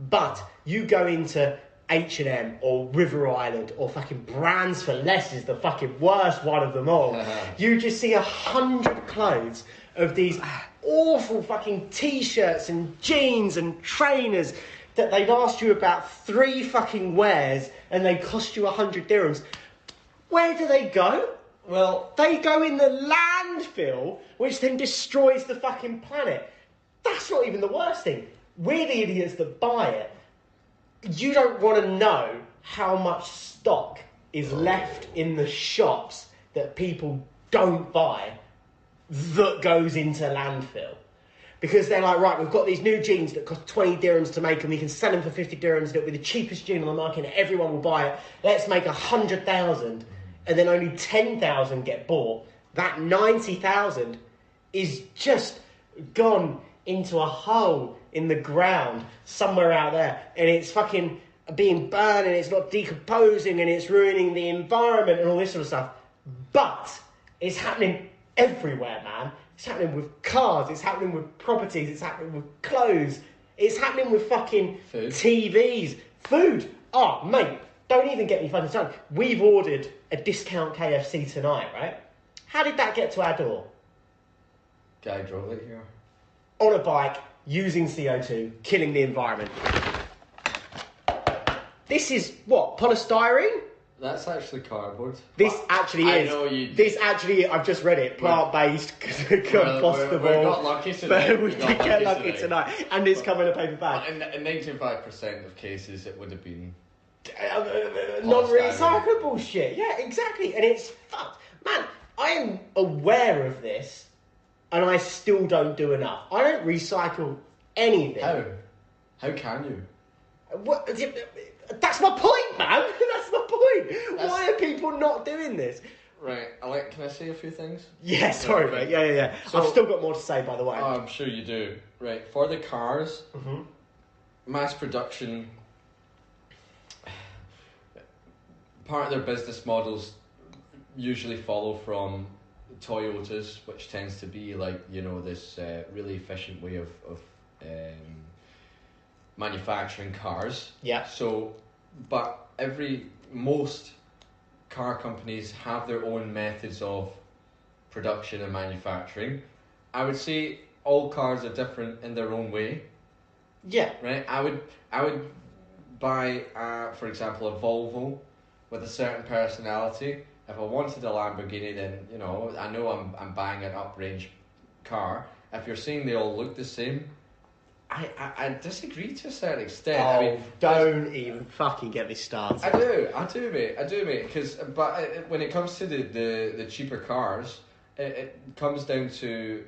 But you go into H&M or River Island or fucking Brands for Less is the fucking worst one of them all. You just see 100 clothes of these awful fucking t-shirts and jeans and trainers that they last you about 3 fucking wears and they cost you 100 dirhams. Where do they go? Well, they go in the landfill, which then destroys the fucking planet. That's not even the worst thing. We're the idiots that buy it. You don't want to know how much stock is left in the shops that people don't buy that goes into landfill. Because they're like, right, we've got these new jeans that cost 20 dirhams to make and we can sell them for 50 dirhams. That'll be the cheapest jean on the market and everyone will buy it. Let's make 100,000 and then only 10,000 get bought. That 90,000 is just gone into a hole in the ground somewhere out there. And it's fucking being burned and it's not decomposing and it's ruining the environment and all this sort of stuff. But it's happening everywhere, man. It's happening with cars, it's happening with properties, it's happening with clothes, it's happening with fucking food. TVs, food. Oh, mate, don't even get me fucking started. We've ordered a discount KFC tonight, right? How did that get to our door? Guy drove it here. On a bike, using CO2, killing the environment. This is what? Polystyrene? That's actually cardboard. This actually is. I know you. This actually, I've just read it. Plant-based, compostable. We got lucky tonight. We did get lucky tonight, and it's come in a paper bag. But in 95% of cases, it would have been non-recyclable shit. Yeah, exactly, and it's fucked, man. I am aware of this, and I still don't do enough. I don't recycle anything. How can you? What? That's my point, man. That's my point. Why are people not doing this? Right, can I say a few things? Yeah, sorry, mate. Yeah. So, I've still got more to say, by the way. Oh, I'm sure you do. Right, for the cars, mass production, part of their business models usually follow from Toyotas, which tends to be like, this really efficient way of manufacturing cars. Yeah. So, but most car companies have their own methods of production and manufacturing. I would say all cars are different in their own way. Yeah. Right. I would buy, for example, a Volvo with a certain personality. If I wanted a Lamborghini, then I know I'm buying an up-range car. If you're saying they all look the same, I disagree to a certain extent. Oh, don't even fucking get me started. I do, mate. But when it comes to the cheaper cars, it comes down to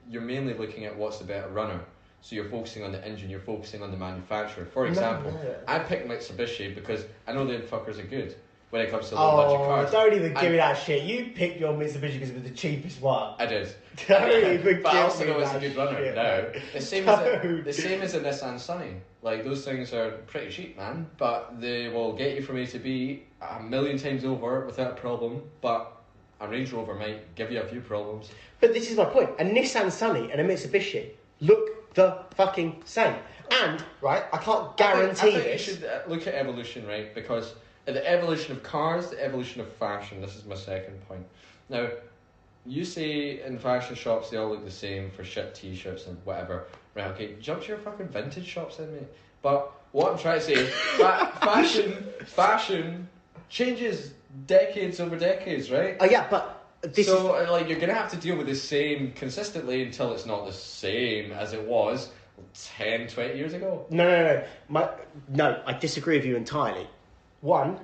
you're mainly looking at what's the better runner. So you're focusing on the engine, you're focusing on the manufacturer. For example, I picked Mitsubishi because I know the fuckers are good when it comes to low budget cars. Don't even give me that shit. You picked your Mitsubishi because it was the cheapest one. I did. Don't even but give I also me know it's a that good runner. shit, No, man. the same as a Nissan Sunny. Like, those things are pretty cheap, man. But they will get you from A to B 1,000,000 times over without a problem. But a Range Rover might give you a few problems. But this is my point. A Nissan Sunny and a Mitsubishi look the fucking same. And, right, I can't guarantee I think this. you should look at evolution, right? Because the evolution of cars, the evolution of fashion, this is my second point. Now, you say in fashion shops they all look the same for shit t-shirts and whatever. Right, okay, jump to your fucking vintage shops then, mate. But what I'm trying to say is fashion changes decades over decades, right? Oh, yeah, but this is... you're going to have to deal with the same consistently until it's not the same as it was 10, 20 years ago. No. No, I disagree with you entirely. One,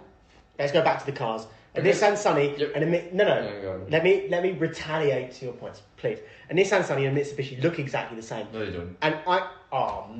let's go back to the cars. A Nissan Sunny and a Let me retaliate to your points, please. A Nissan Sunny and a Mitsubishi look exactly the same. No, they don't. And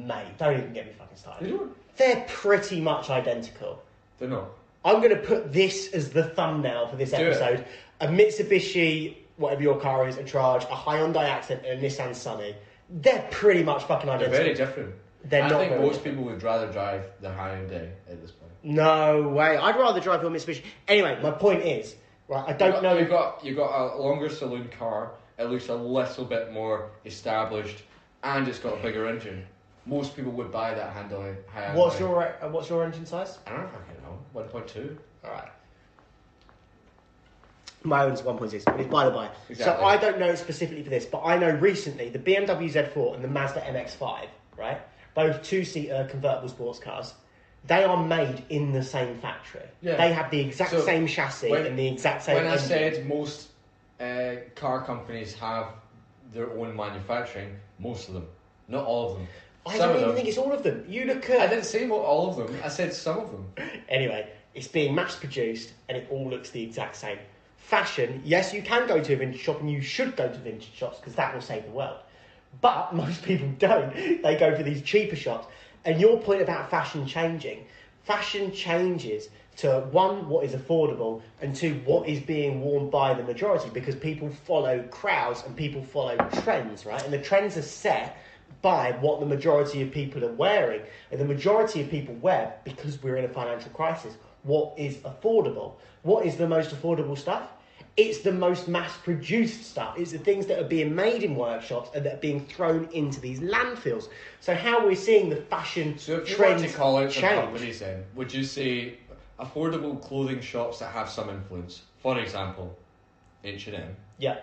mate, don't even get me fucking started. They don't. They're pretty much identical. They're not. I'm going to put this as the thumbnail for this episode. A Mitsubishi, whatever your car is, a Charge, a Hyundai Accent, and a Nissan Sunny. They're pretty much fucking identical. They're very different. I think most people would rather drive the Hyundai at this point. No way. I'd rather drive your Mitsubishi. Anyway, my point is, right, I don't know... You've got a longer saloon car, it looks a little bit more established, and it's got a bigger engine. Most people would buy that Hyundai. What's your engine size? I don't fucking know. 1.2. Alright. My own's 1.6, but it's by the by. Exactly. So I don't know specifically for this, but I know recently the BMW Z4 and the Mazda MX-5, right? Both two-seater convertible sports cars. They are made in the same factory. Yeah. They have the exact same chassis and the exact same engine. I said most car companies have their own manufacturing, most of them. Not all of them. I don't even think it's all of them. You look at... I didn't say all of them. I said some of them. Anyway, it's being mass-produced and it all looks the exact same. Fashion, yes, you can go to a vintage shop and you should go to vintage shops because that will save the world. But most people don't. They go for these cheaper shops. And your point about fashion changes to, one, what is affordable, and two, what is being worn by the majority, because people follow crowds and people follow trends, right? And the trends are set by what the majority of people are wearing. And the majority of people wear, because we're in a financial crisis, what is affordable. What is the most affordable stuff? It's the most mass-produced stuff. It's the things that are being made in workshops and that are being thrown into these landfills. So how we're seeing the fashion trends change. So if you want to call out the companies then, would you say affordable clothing shops that have some influence? For example, H&M. Yeah.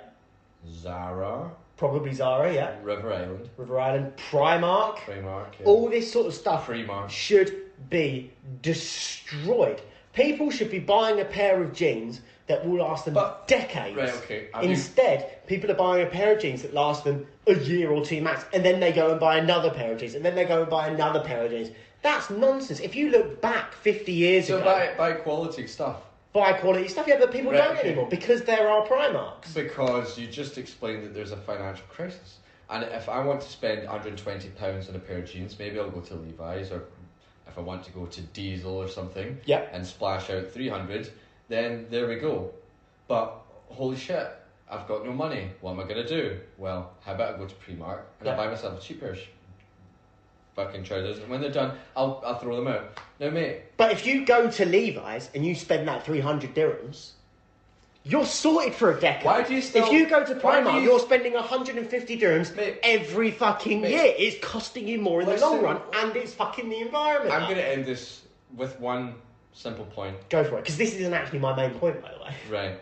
Zara. Probably Zara, yeah. River Island. Primark. Yeah. All this sort of stuff Primark. should be destroyed. People should be buying a pair of jeans that will last them decades. Right, okay. Instead, people are buying a pair of jeans that last them a year or two max, and then they go and buy another pair of jeans, and then they go and buy another pair of jeans. That's nonsense. If you look back 50 years ago... So buy quality stuff. Buy quality stuff, yeah, but people don't anymore because there are Primarks. Because you just explained that there's a financial crisis. And if I want to spend £120 on a pair of jeans, maybe I'll go to Levi's, or if I want to go to Diesel or something and splash out 300, then there we go. But holy shit, I've got no money. What am I going to do? Well, how about I go to Primark and I buy myself a cheap pair of fucking trousers, and when they're done, I'll throw them out. No, mate. But if you go to Levi's and you spend that 300 dirhams, you're sorted for a decade. Why do you still... If you go to Primark, you're spending 150 dirhams every fucking year. It's costing you more in the long run, and it's fucking the environment. I'm going to end this with one simple point. Go for it, because this isn't actually my main point, by the way. Right.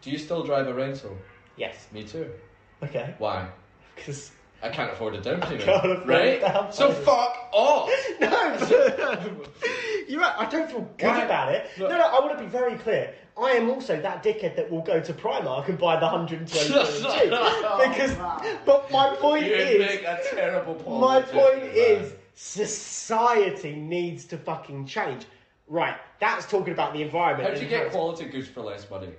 Do you still drive a rental? Yes. Me too. Okay. Why? Because... I can't afford a down payment. Can't afford a down payment. So fuck off! No, but you're right, I don't feel good about it. No, I want to be very clear. I am also that dickhead that will go to Primark and buy the 120 because, but my point is... make a terrible point. My point is, society needs to fucking change. Right, that's talking about the environment. How do you get quality goods for less money?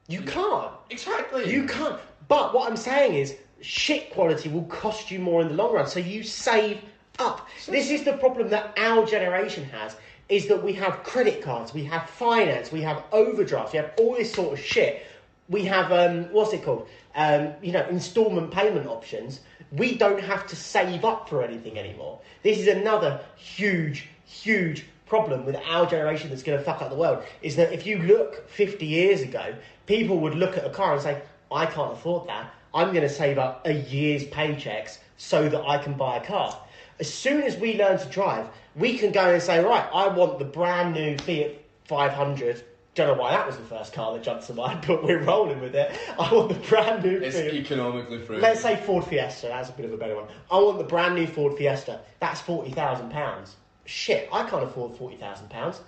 You can't. Exactly. You can't. But what I'm saying is, shit quality will cost you more in the long run, so you save up. This is the problem that our generation has, is that we have credit cards, we have finance, we have overdrafts, we have all this sort of shit. We have, what's it called? Instalment payment options. We don't have to save up for anything anymore. This is another huge, huge problem with our generation that's going to fuck up the world, is that if you look 50 years ago, people would look at a car and say, I can't afford that. I'm going to save up a year's paychecks so that I can buy a car. As soon as we learn to drive, we can go and say, right, I want the brand new Fiat 500. Don't know why that was the first car that jumped to mind, but we're rolling with it. I want the brand new Fiat. It's economically free. Let's say Ford Fiesta. That's a bit of a better one. I want the brand new Ford Fiesta. That's £40,000. Shit, I can't afford £40,000.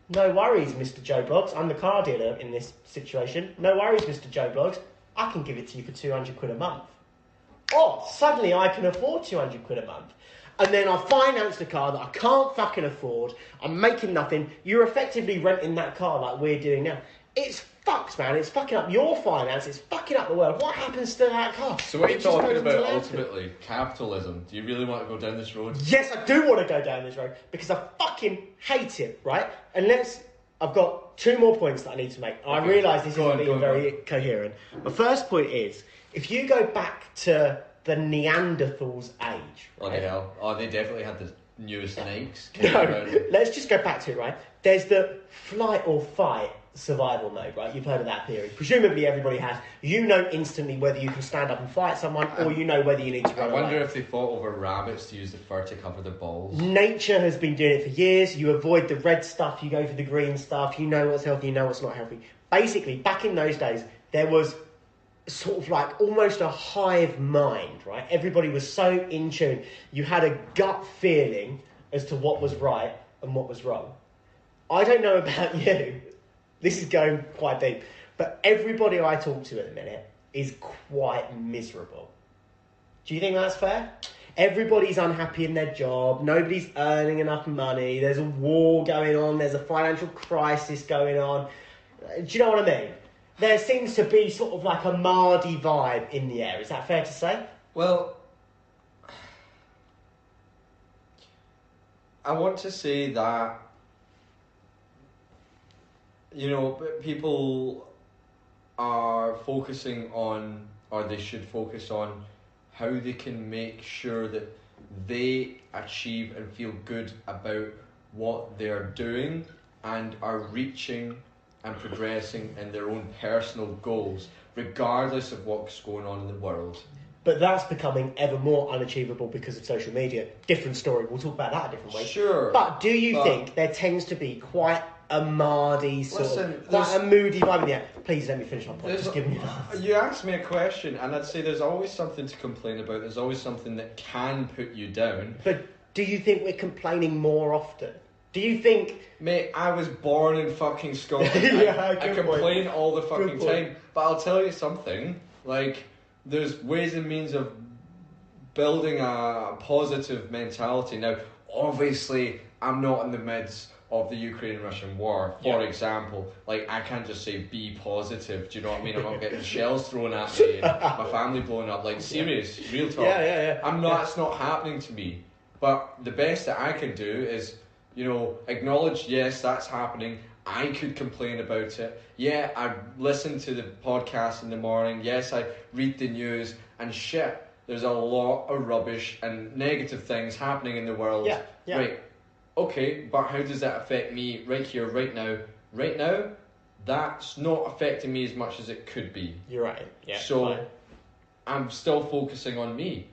No worries, Mr. Joe Bloggs. I'm the car dealer in this situation. No worries, Mr. Joe Bloggs. I can give it to you for 200 quid a month. Or suddenly I can afford 200 quid a month. And then I financed a car that I can't fucking afford. I'm making nothing. You're effectively renting that car like we're doing now. It's fucked, man. It's fucking up your finance. It's fucking up the world. What happens to that car? So what are you talking about ultimately? Capitalism. Do you really want to go down this road? Yes, I do want to go down this road because I fucking hate it, right? And I've got 2 more points that I need to make. Okay. I realise this isn't being very coherent. My first point is, if you go back to the Neanderthals' age... Bloody hell. Oh, they definitely had the newest Nikes. No, let's just go back to it, right? There's the flight or fight survival mode, right? You've heard of that theory. Presumably everybody has. You know instantly whether you can stand up and fight someone, or you know whether you need to run away. I wonder if they fought over rabbits to use the fur to cover their balls. Nature has been doing it for years. You avoid the red stuff, you go for the green stuff, you know what's healthy, you know what's not healthy. Basically, back in those days, there was sort of like almost a hive mind, right? Everybody was so in tune. You had a gut feeling as to what was right and what was wrong. I don't know about you. This is going quite deep. But everybody I talk to at the minute is quite miserable. Do you think that's fair? Everybody's unhappy in their job. Nobody's earning enough money. There's a war going on. There's a financial crisis going on. Do you know what I mean? There seems to be sort of like a Mardy vibe in the air. Is that fair to say? Well, I want to say that, you know, people are focusing on, or they should focus on, how they can make sure that they achieve and feel good about what they're doing and are reaching and progressing in their own personal goals, regardless of what's going on in the world. But that's becoming ever more unachievable because of social media. Different story. We'll talk about that a different way. Sure. But do you think there tends to be quite a mardy quite a moody vibe in the air? Please let me finish my point. Just give me that. You asked me a question, and I'd say there's always something to complain about. There's always something that can put you down. But do you think we're complaining more often? Do you think... Mate, I was born in fucking Scotland. I complain all the fucking time. But I'll tell you something, like, there's ways and means of building a positive mentality. Now, obviously, I'm not in the midst of the Ukraine-Russian war, for example. Like, I can't just say be positive, do you know what I mean? I'm not getting shells thrown at me and my family blowing up. Like, serious, real talk. I'm not, it's not happening to me. But the best that I can do is, you know, acknowledge, yes, that's happening. I could complain about it. Yeah, I listen to the podcast in the morning. Yes, I read the news. And shit, there's a lot of rubbish and negative things happening in the world. Right. Okay, but how does that affect me right here, right now? Right now, that's not affecting me as much as it could be. You're right. Yeah. So I'm still focusing on me.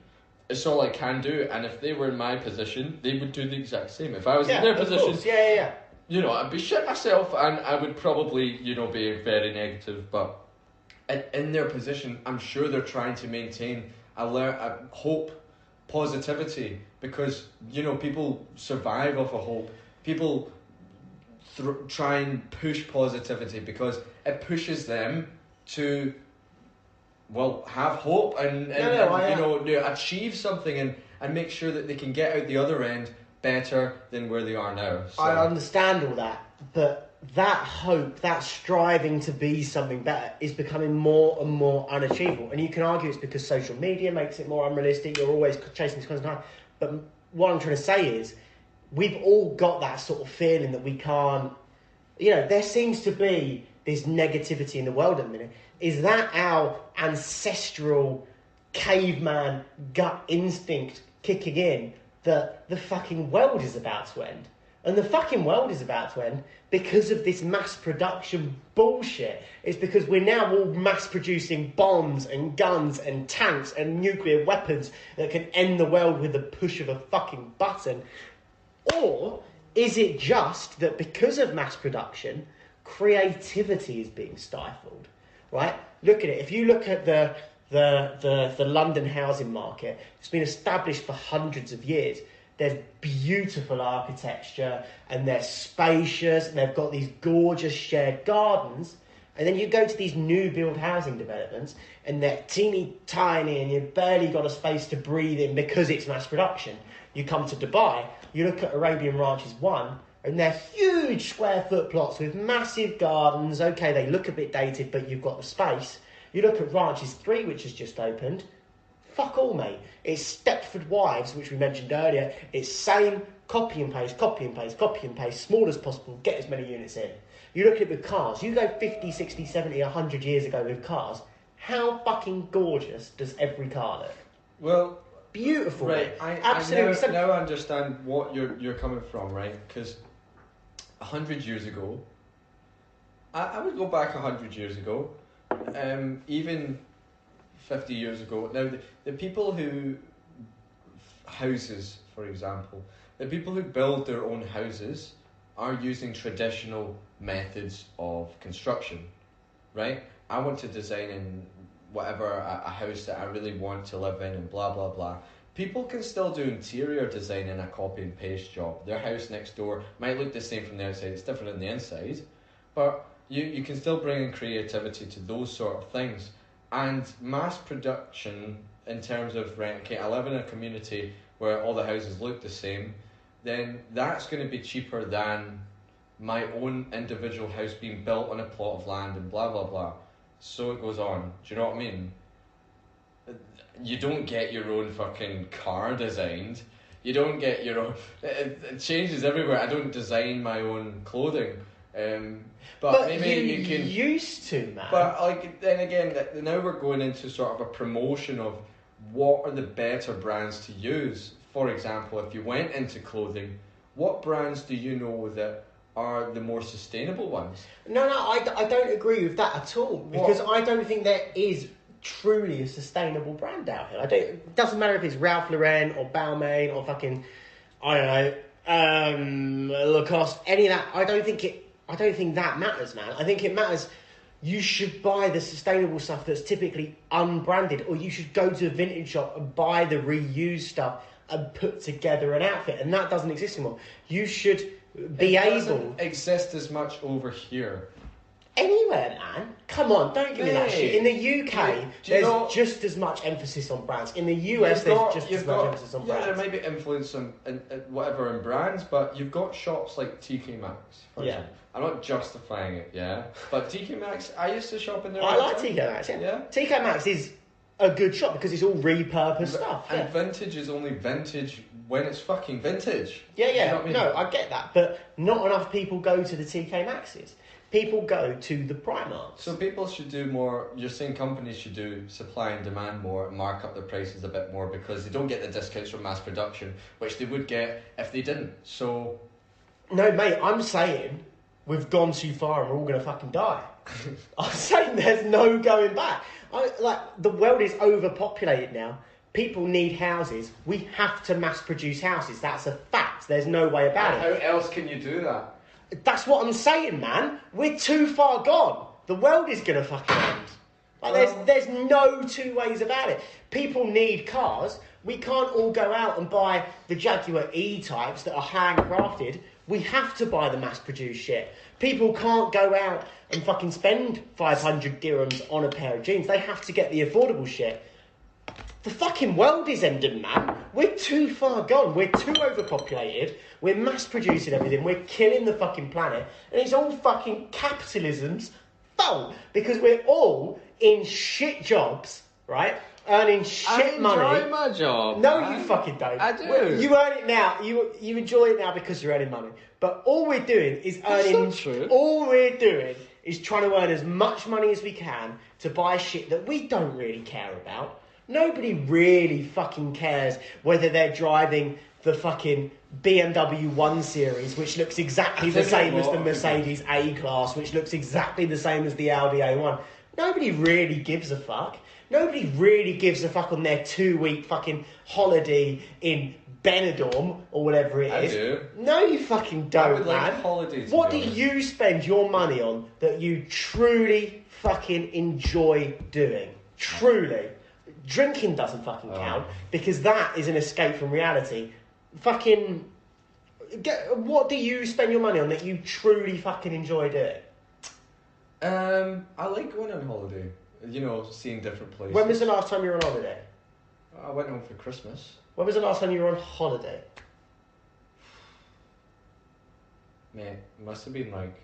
It's all I can do. And if they were in my position, they would do the exact same. If I was in their position, you know, I'd be shit myself, and I would probably, you know, be very negative. But in their position, I'm sure they're trying to maintain a hope, positivity, because, you know, people survive off of hope. People try and push positivity because it pushes them to, well, have hope and achieve something and make sure that they can get out the other end better than where they are now. So. I understand all that, but that hope, that striving to be something better is becoming more and more unachievable. And you can argue it's because social media makes it more unrealistic. You're always chasing this constant high. But what I'm trying to say is we've all got that sort of feeling that we can't, you know, there seems to be this negativity in the world at the minute. Is that our ancestral caveman gut instinct kicking in that the fucking world is about to end? And the fucking world is about to end because of this mass production bullshit. It's because we're now all mass producing bombs and guns and tanks and nuclear weapons that can end the world with the push of a fucking button. Or is it just that because of mass production, creativity is being stifled? Right? Look at it. If you look at the London housing market, it's been established for hundreds of years. There's beautiful architecture and they're spacious and they've got these gorgeous shared gardens. And then you go to these new build housing developments and they're teeny tiny and you've barely got a space to breathe in because it's mass production. You come to Dubai, you look at Arabian Ranches 1 and they're huge square foot plots with massive gardens. Okay, they look a bit dated, but you've got the space. You look at Ranches 3, which has just opened. Fuck all, mate. It's Stepford Wives, which we mentioned earlier. It's same, copy and paste, copy and paste, copy and paste, small as possible, get as many units in. You look at it with cars. You go 50, 60, 70, 100 years ago with cars. How fucking gorgeous does every car look? Well, beautiful. Right, I now understand what you're coming from, right? Because 100 years ago, I would go back 100 years ago, even 50 years ago. Now, the people who, houses, for example, the people who build their own houses are using traditional methods of construction, right? I want to design in whatever, a house that I really want to live in and blah, blah, blah. People can still do interior design in a copy and paste job. Their house next door might look the same from the outside, it's different on the inside, but you can still bring in creativity to those sort of things. And mass production, in terms of, right, okay, I live in a community where all the houses look the same, then that's going to be cheaper than my own individual house being built on a plot of land and blah, blah, blah. So it goes on. Do you know what I mean? You don't get your own fucking car designed. You don't get your own... It changes everywhere. I don't design my own clothing. But maybe you can used to, man. But like then again, now we're going into sort of a promotion of what are the better brands to use? For example, if you went into clothing, what brands do you know that are the more sustainable ones? No, I don't agree with that at all. Because I don't think there is truly a sustainable brand out here. It doesn't matter if it's Ralph Lauren or Balmain or fucking, I don't know, Lacoste, any of that. I don't think that matters, man. I think it matters. You should buy the sustainable stuff that's typically unbranded, or you should go to a vintage shop and buy the reused stuff and put together an outfit, and that doesn't exist anymore. You should be able... It doesn't exist as much over here. Anywhere, man. Come on, don't give me that shit. In the UK, there's just as much emphasis on brands. In the US, there's just as much emphasis on brands. Yeah, there may be influence in whatever in brands, but you've got shops like TK Maxx, for example. I'm not justifying it, yeah? But TK Maxx, I used to shop in there. I like TK Maxx, yeah. TK Maxx is a good shop because it's all repurposed stuff. And vintage is only vintage when it's fucking vintage. Yeah. You know what I mean? No, I get that. But not enough people go to the TK Maxxes. People go to the Primarks. So people should do more. You're saying companies should do supply and demand more, mark up their prices a bit more because they don't get the discounts from mass production, which they would get if they didn't. So, no, mate, I'm saying we've gone too far and we're all gonna fucking die. I'm saying there's no going back. The world is overpopulated now. People need houses. We have to mass produce houses. That's a fact. There's no way about it. How else can you do that? That's what I'm saying, man. We're too far gone. The world is gonna fucking end. There's no two ways about it. People need cars. We can't all go out and buy the Jaguar E-types that are handcrafted. We have to buy the mass-produced shit. People can't go out and fucking spend 500 dirhams on a pair of jeans. They have to get the affordable shit. The fucking world is ending, man. We're too far gone. We're too overpopulated. We're mass producing everything. We're killing the fucking planet. And it's all fucking capitalism's fault. Because we're all in shit jobs, right? Earning shit money. I enjoy my job. No, man. You fucking don't. I do. You earn it now. You enjoy it now because you're earning money. But all we're doing is earning... That's not true. All we're doing is trying to earn as much money as we can to buy shit that we don't really care about. Nobody really fucking cares whether they're driving the fucking BMW 1 Series, which looks exactly the same as the Mercedes A-Class, which looks exactly the same as the Audi A1. Nobody really gives a fuck. Nobody really gives a fuck on their 2-week fucking holiday in Benidorm or whatever it is. I do. No, you fucking don't, I would man. like holidays. What do you spend your money on that you truly fucking enjoy doing? Truly. Drinking doesn't fucking count because that is an escape from reality. Fucking... what do you spend your money on that you truly fucking enjoy doing? I like going on holiday. You know, seeing different places. When was the last time you were on holiday? I went home for Christmas. When was the last time you were on holiday? Mate, it must have been like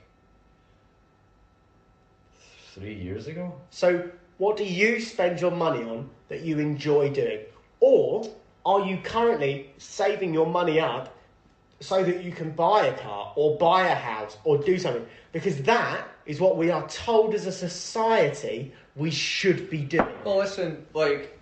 3 years ago. So, what do you spend your money on that you enjoy doing? Or are you currently saving your money up so that you can buy a car or buy a house or do something? Because that is what we are told as a society we should be doing. Well, listen, like,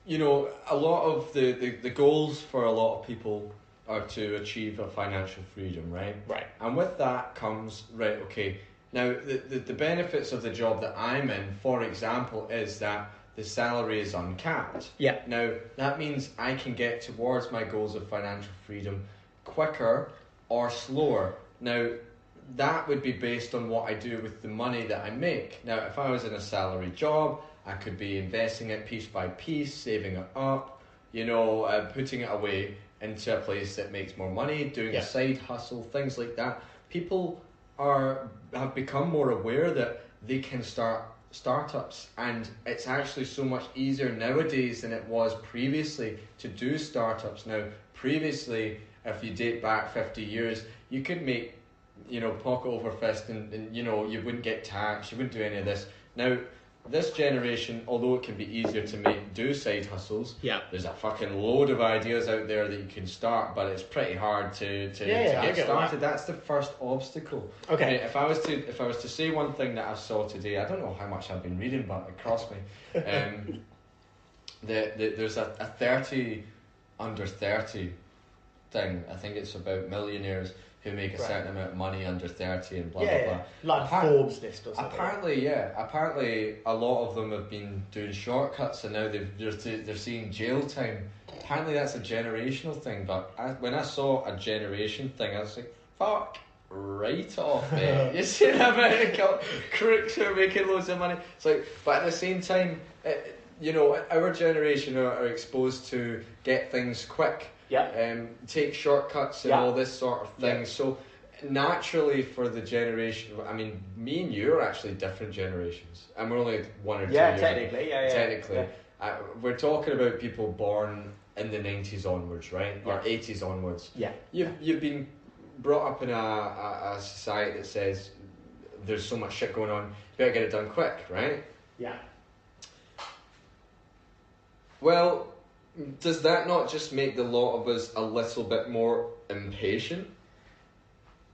you know, a lot of the goals for a lot of people are to achieve a financial freedom, right? Right. And with that comes, right, okay, now the benefits of the job that I'm in, for example, is that the salary is uncapped. Yeah. Now, that means I can get towards my goals of financial freedom quicker or slower. Now, that would be based on what I do with the money that I make. Now, if I was in a salary job, I could be investing it piece by piece, saving it up, you know, putting it away into a place that makes more money, doing a side hustle, things like that. People have become more aware that they can start startups, and it's actually so much easier nowadays than it was previously to do startups. Now, previously, if you date back 50 years, you could make, you know, pocket over fist and you know, you wouldn't get taxed, you wouldn't do any of this. Now, this generation, although it can be easier to do side hustles, there's a fucking load of ideas out there that you can start, but it's pretty hard to get started. That's the first obstacle. Okay. If I was to say one thing that I saw today, I don't know how much I've been reading, but it crossed me. there's a 30 under 30 thing. I think it's about millionaires who make a certain amount of money under 30 and blah blah blah. Like Forbes list or something. Apparently a lot of them have been doing shortcuts and now they're seeing jail time. Apparently that's a generational thing, but when I saw a generation thing, I was like, fuck right off, mate. You see that many crooks who are making loads of money? It's like, but at the same time, our generation are exposed to get things quick. Take shortcuts and all this sort of thing. So naturally for the generation, I mean, me and you are actually different generations, and we're only 1 or 2 years. Technically. We're talking about people born in the 90s onwards, right? Or 80s onwards. You've been brought up in a society that says there's so much shit going on, you better get it done quick, right? Well, does that not just make the lot of us a little bit more impatient?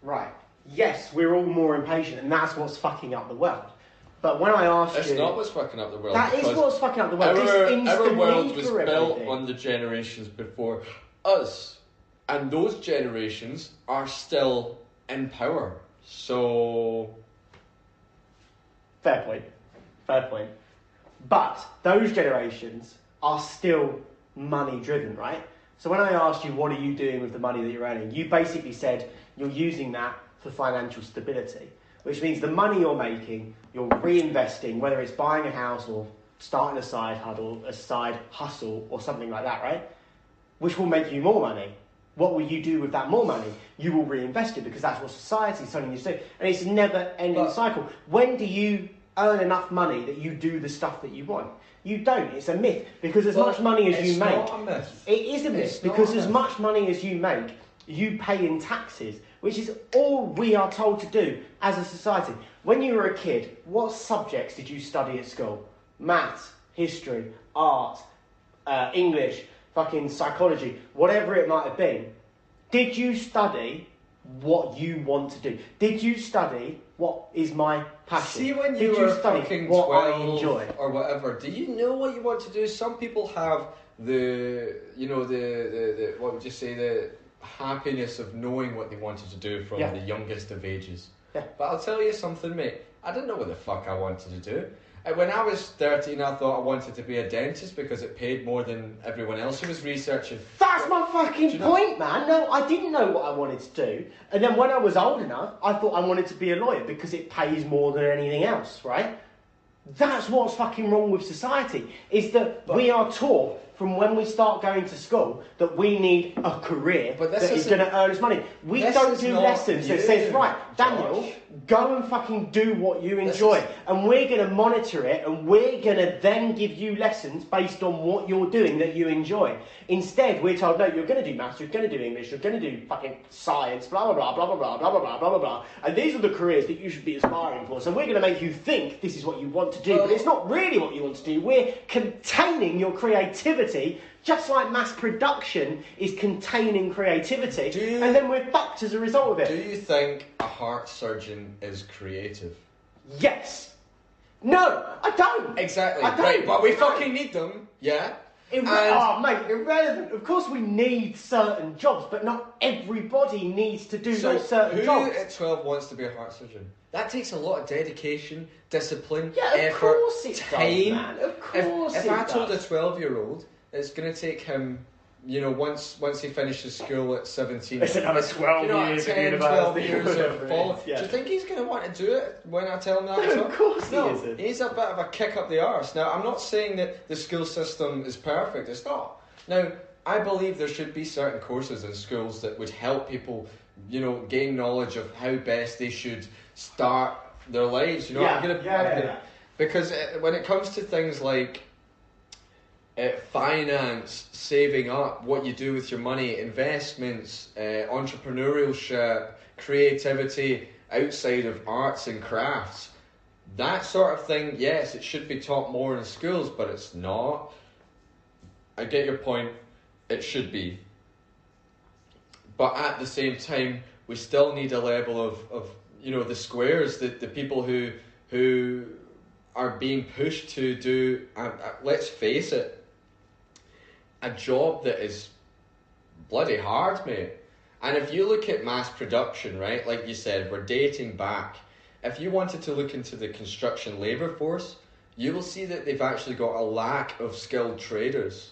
Right. Yes, we're all more impatient, and that's what's fucking up the world. But when I asked it's not what's fucking up the world. That is what's fucking up the world. Our world was built on the generations before us, and those generations are still in power. So, fair point. But those generations are still money driven, right? So when I asked you what are you doing with the money that you're earning, you basically said you're using that for financial stability, which means the money you're making, you're reinvesting, whether it's buying a house or starting a side hustle or something like that, right? Which will make you more money. What will you do with that more money? You will reinvest it because that's what society is telling you to do. And it's a never-ending cycle. When do you earn enough money that you do the stuff that you want? You don't. It's a myth. Because as much money as you make... It's not a myth. It is a myth. Because as much money as you make, you pay in taxes, which is all we are told to do as a society. When you were a kid, what subjects did you study at school? Maths, history, art, English, fucking psychology, whatever it might have been. Did you study what you want to do? Did you study what is my passion? See, when you were fucking 12 or whatever, do you know what you want to do? Some people have the what would you say, the happiness of knowing what they wanted to do from the youngest of ages. But I'll tell you something, mate. I didn't know what the fuck I wanted to do. When I was 13, I thought I wanted to be a dentist because it paid more than everyone else who was researching. That's my fucking point, man. No, I didn't know what I wanted to do. And then when I was old enough, I thought I wanted to be a lawyer because it pays more than anything else, right? That's what's fucking wrong with society, is that we are taught from when we start going to school that we need a career that is going to earn us money. We don't do lessons that says, right, Daniel, go and fucking do what you enjoy. And we're going to monitor it, and we're going to then give you lessons based on what you're doing that you enjoy. Instead, we're told, no, you're going to do maths, you're going to do English, you're going to do fucking science, blah, blah, blah, blah, blah, blah, blah, blah, blah, blah, blah. And these are the careers that you should be aspiring for. So we're going to make you think this is what you want to do, but it's not really what you want to do. We're containing your creativity, just like mass production is containing creativity, and then we're fucked as a result of it. Do you think a heart surgeon is creative? Yes. No, I don't. Exactly. I don't. Right, but we fucking need them, yeah? Mate, irrelevant. Of course we need certain jobs, but not everybody needs to do those certain jobs. Who at 12 wants to be a heart surgeon? That takes a lot of dedication, discipline, effort, of course it time. Does, man. Of course if I told a 12-year-old it's going to take him, once he finishes school at 17... It's another 12 years 10, 12 years of fall. Do you think he's going to want to do it when I tell him that? Of course he isn't. He's a bit of a kick up the arse. Now, I'm not saying that the school system is perfect. It's not. Now, I believe there should be certain courses in schools that would help people, gain knowledge of how best they should start their lives. Because when it comes to things like finance, saving up, what you do with your money, investments, entrepreneurship, creativity outside of arts and crafts, that sort of thing, yes, it should be taught more in schools, but it's not. I get your point, it should be. But at the same time, we still need a level of the squares, the people who are being pushed to do, let's face it, a job that is bloody hard, mate. And if you look at mass production, right, like you said, we're dating back. If you wanted to look into the construction labour force, you will see that they've actually got a lack of skilled traders.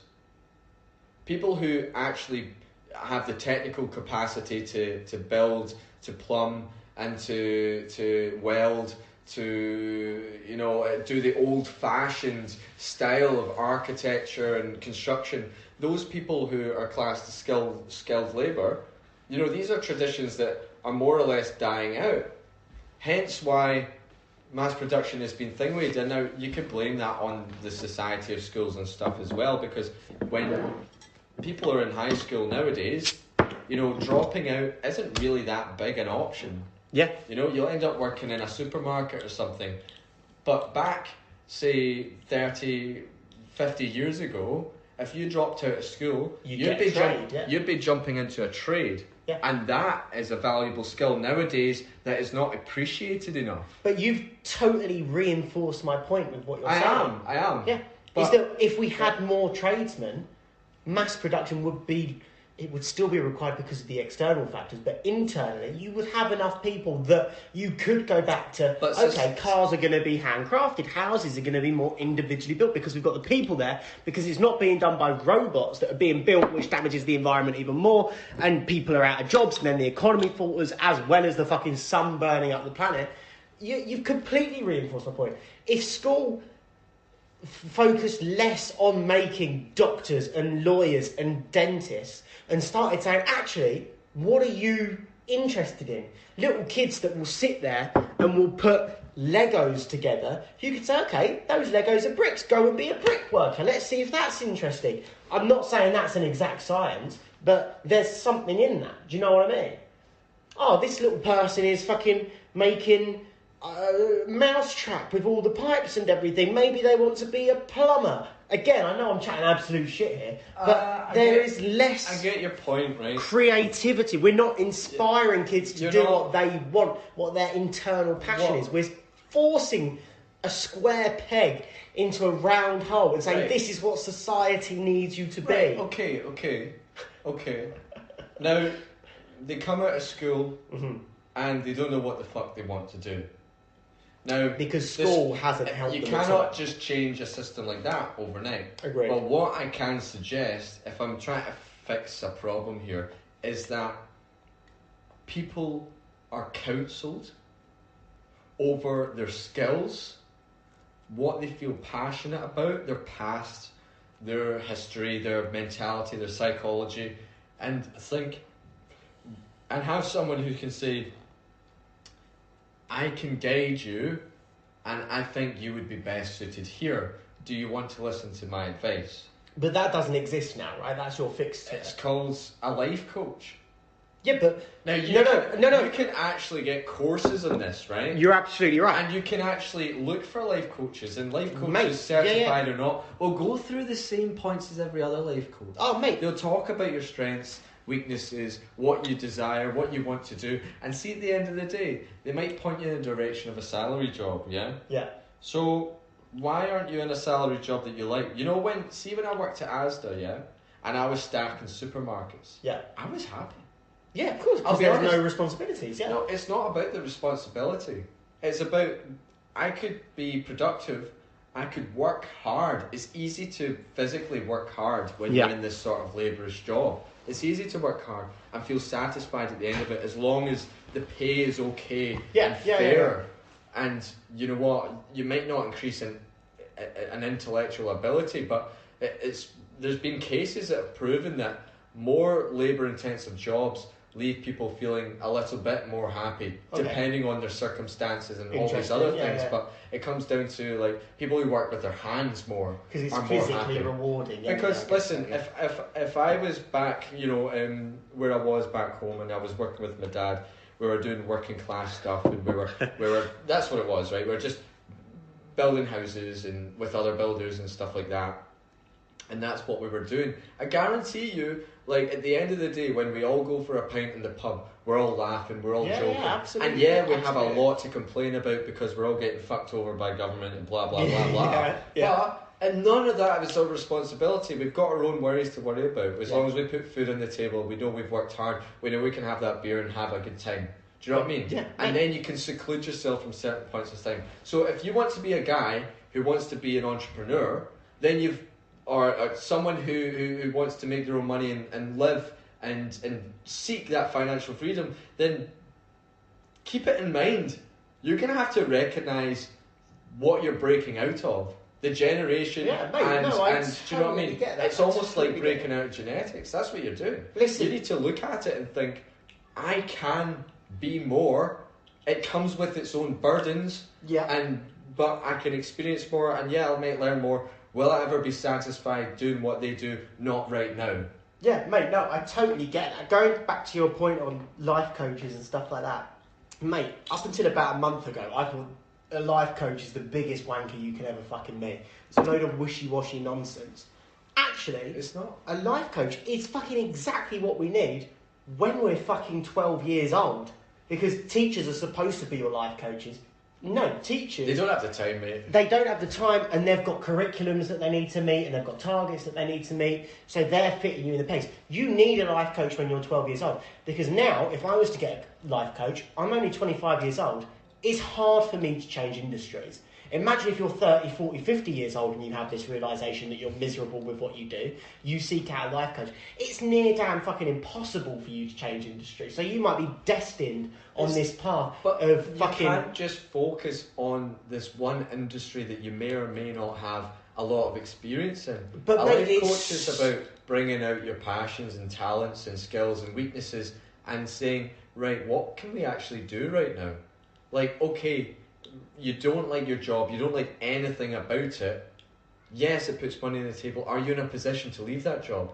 People who actually have the technical capacity to build, to plumb, and to weld, to, you know, do the old-fashioned style of architecture and construction. Those people who are classed as skilled labour, you know, these are traditions that are more or less dying out. Hence why mass production has been thingweed, and now you could blame that on the society of schools and stuff as well, because when people are in high school nowadays, you know, dropping out isn't really that big an option. Yeah. You know, you'll end up working in a supermarket or something. But back, say, 30, 50 years ago, if you dropped out of school, you'd be jumping into a trade. Yeah. And that is a valuable skill nowadays that is not appreciated enough. But you've totally reinforced my point with what you're saying. I am. Yeah. But, is that if we had more tradesmen, mass production would still be required because of the external factors, but internally you would have enough people that you could go back to, cars are going to be handcrafted, houses are going to be more individually built because we've got the people there, because it's not being done by robots that are being built, which damages the environment even more, and people are out of jobs, and then the economy falters, as well as the fucking sun burning up the planet. You've completely reinforced my point. If school focused less on making doctors and lawyers and dentists and started saying, actually, what are you interested in? Little kids that will sit there and will put Legos together. You could say, okay, those Legos are bricks. Go and be a brick worker. Let's see if that's interesting. I'm not saying that's an exact science, but there's something in that. Do you know what I mean? Oh, this little person is fucking making mousetrap with all the pipes and everything. Maybe they want to be a plumber. Again, I know I'm chatting absolute shit here, but there is less. I get your point, right? Creativity. We're not inspiring kids to do what they want, what their internal passion is. We're forcing a square peg into a round hole and saying, this is what society needs you to be. Okay. Now, they come out of school and they don't know what the fuck they want to do. Now, because school hasn't helped them. You cannot just change a system like that overnight. Agreed. But what I can suggest, if I'm trying to fix a problem here, is that people are counselled over their skills, what they feel passionate about, their past, their history, their mentality, their psychology, and have someone who can say, I can guide you, and I think you would be best suited here. Do you want to listen to my advice? But that doesn't exist now, right? That's your fixed. It's called a life coach. Yeah, but now you can actually get courses on this, right? You're absolutely right. And you can actually look for life coaches, and life coaches, certified or not, will go through the same points as every other life coach. Oh, mate. They'll talk about your strengths, weaknesses, what you desire, what you want to do, and see, at the end of the day, they might point you in the direction of a salary job, yeah? Yeah. So why aren't you in a salary job that you like? You know, when I worked at Asda, yeah, and I was stacking supermarkets, yeah, I was happy. Yeah, of course, because there's no responsibilities, yeah. No, it's not about the responsibility. It's about, I could be productive, I could work hard. It's easy to physically work hard when you're in this sort of labourous job. It's easy to work hard and feel satisfied at the end of it, as long as the pay is okay and fair. Yeah. And you know what? You might not increase an intellectual ability, but there's been cases that have proven that more labour-intensive jobs leave people feeling a little bit more happy, depending on their circumstances and all these other things. Yeah. But it comes down to, like, people who work with their hands more because it's are physically more happy. Rewarding. Because listen, if I was back, you know, where I was back home, and I was working with my dad, we were doing working class stuff, and we were that's what it was, right? We were just building houses and with other builders and stuff like that. And that's what we were doing. I guarantee you, like, at the end of the day, when we all go for a pint in the pub, we're all laughing, we're all joking. Yeah, absolutely. And we have a lot to complain about because we're all getting fucked over by government and blah, blah, blah, blah. Yeah. But And none of that is our responsibility. We've got our own worries to worry about. As long as we put food on the table, we know we've worked hard, we know we can have that beer and have a good time. Do you know what I mean? Yeah. And then you can seclude yourself from certain points of time. So if you want to be a guy who wants to be an entrepreneur, then or someone who wants to make their own money and live and seek that financial freedom, then keep it in mind. You're going to have to recognise what you're breaking out of. The generation, yeah, mate, and do you know what I mean? It's almost like breaking out genetics. That's what you're doing. Listen, you need to look at it and think, I can be more. It comes with its own burdens. Yeah. But I can experience more, and I might learn more. Will I ever be satisfied doing what they do? Not right now. Yeah, mate, no, I totally get that. Going back to your point on life coaches and stuff like that, mate, up until about a month ago, I thought a life coach is the biggest wanker you can ever fucking meet. It's a load of wishy-washy nonsense. Actually, it's not. A life coach is fucking exactly what we need when we're fucking 12 years old. Because teachers are supposed to be your life coaches. No, teachers... They don't have the time, mate. They don't have the time, and they've got curriculums that they need to meet, and they've got targets that they need to meet, so they're fitting you in the pace. You need a life coach when you're 12 years old. Because now, if I was to get a life coach, I'm only 25 years old. It's hard for me to change industries. Imagine if you're 30, 40, 50 years old and you have this realisation that you're miserable with what you do, you seek out a life coach. It's near damn fucking impossible for you to change industry. So you might be destined on this path of fucking... You can't just focus on this one industry that you may or may not have a lot of experience in. But a life coach is about bringing out your passions and talents and skills and weaknesses and saying, right, what can we actually do right now? Like, okay, you don't like your job, you don't like anything about it. Yes, it puts money on the table. Are you in a position to leave that job?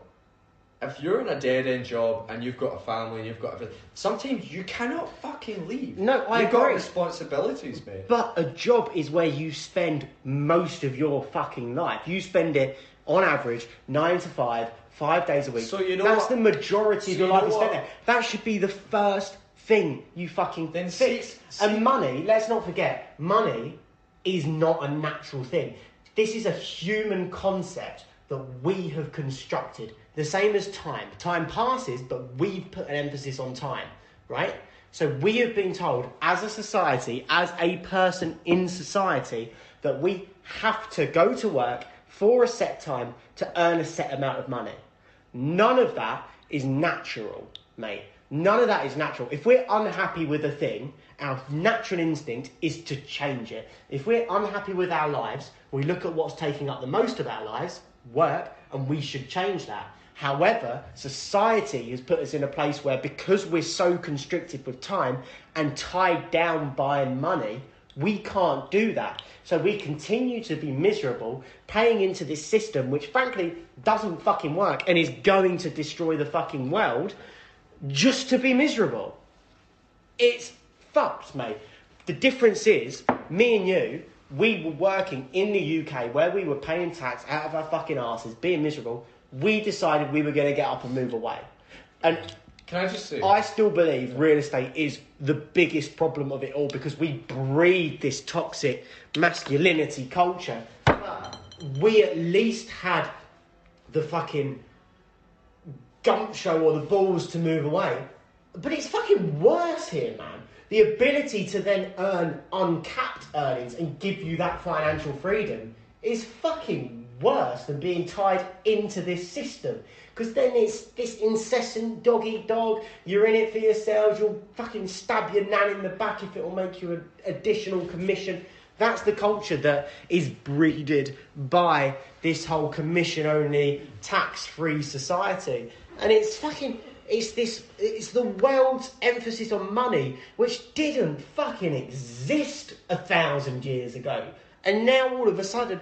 If you're in a dead-end job and you've got a family and you've got everything, sometimes you cannot fucking leave. No, I agree. You've got responsibilities, mate. But a job is where you spend most of your fucking life. You spend it, on average, 9 to 5, 5 days a week. So you know that's what? The majority of your So life you is know spent what? there. That should be the first thing you fucking Then fix. And money, let's not forget, money is not a natural thing. This is a human concept that we have constructed. The same as time. Time passes, but we've put an emphasis on time, right? So we have been told as a society, as a person in society, that we have to go to work for a set time to earn a set amount of money. None of that is natural, mate. None of that is natural. If we're unhappy with a thing, our natural instinct is to change it. If we're unhappy with our lives, we look at what's taking up the most of our lives, work, and we should change that. However, society has put us in a place where, because we're so constricted with time and tied down by money, we can't do that. So we continue to be miserable, paying into this system which frankly doesn't fucking work and is going to destroy the fucking world, just to be miserable. It's fucked, mate. The difference is, me and you, we were working in the UK where we were paying tax out of our fucking asses, being miserable. We decided we were going to get up and move away. And can I just say, I still believe real estate is the biggest problem of it all, because we breed this toxic masculinity culture. But we at least had the fucking gumption or the balls to move away. But it's fucking worse here, man. The ability to then earn uncapped earnings and give you that financial freedom is fucking worse than being tied into this system. Because then it's this incessant dog-eat-dog, you're in it for yourselves, you'll fucking stab your nan in the back if it'll make you an additional commission. That's the culture that is breeded by this whole commission-only, tax-free society. And it's fucking... It's the world's emphasis on money, which didn't fucking exist 1,000 years ago. And now all of a sudden,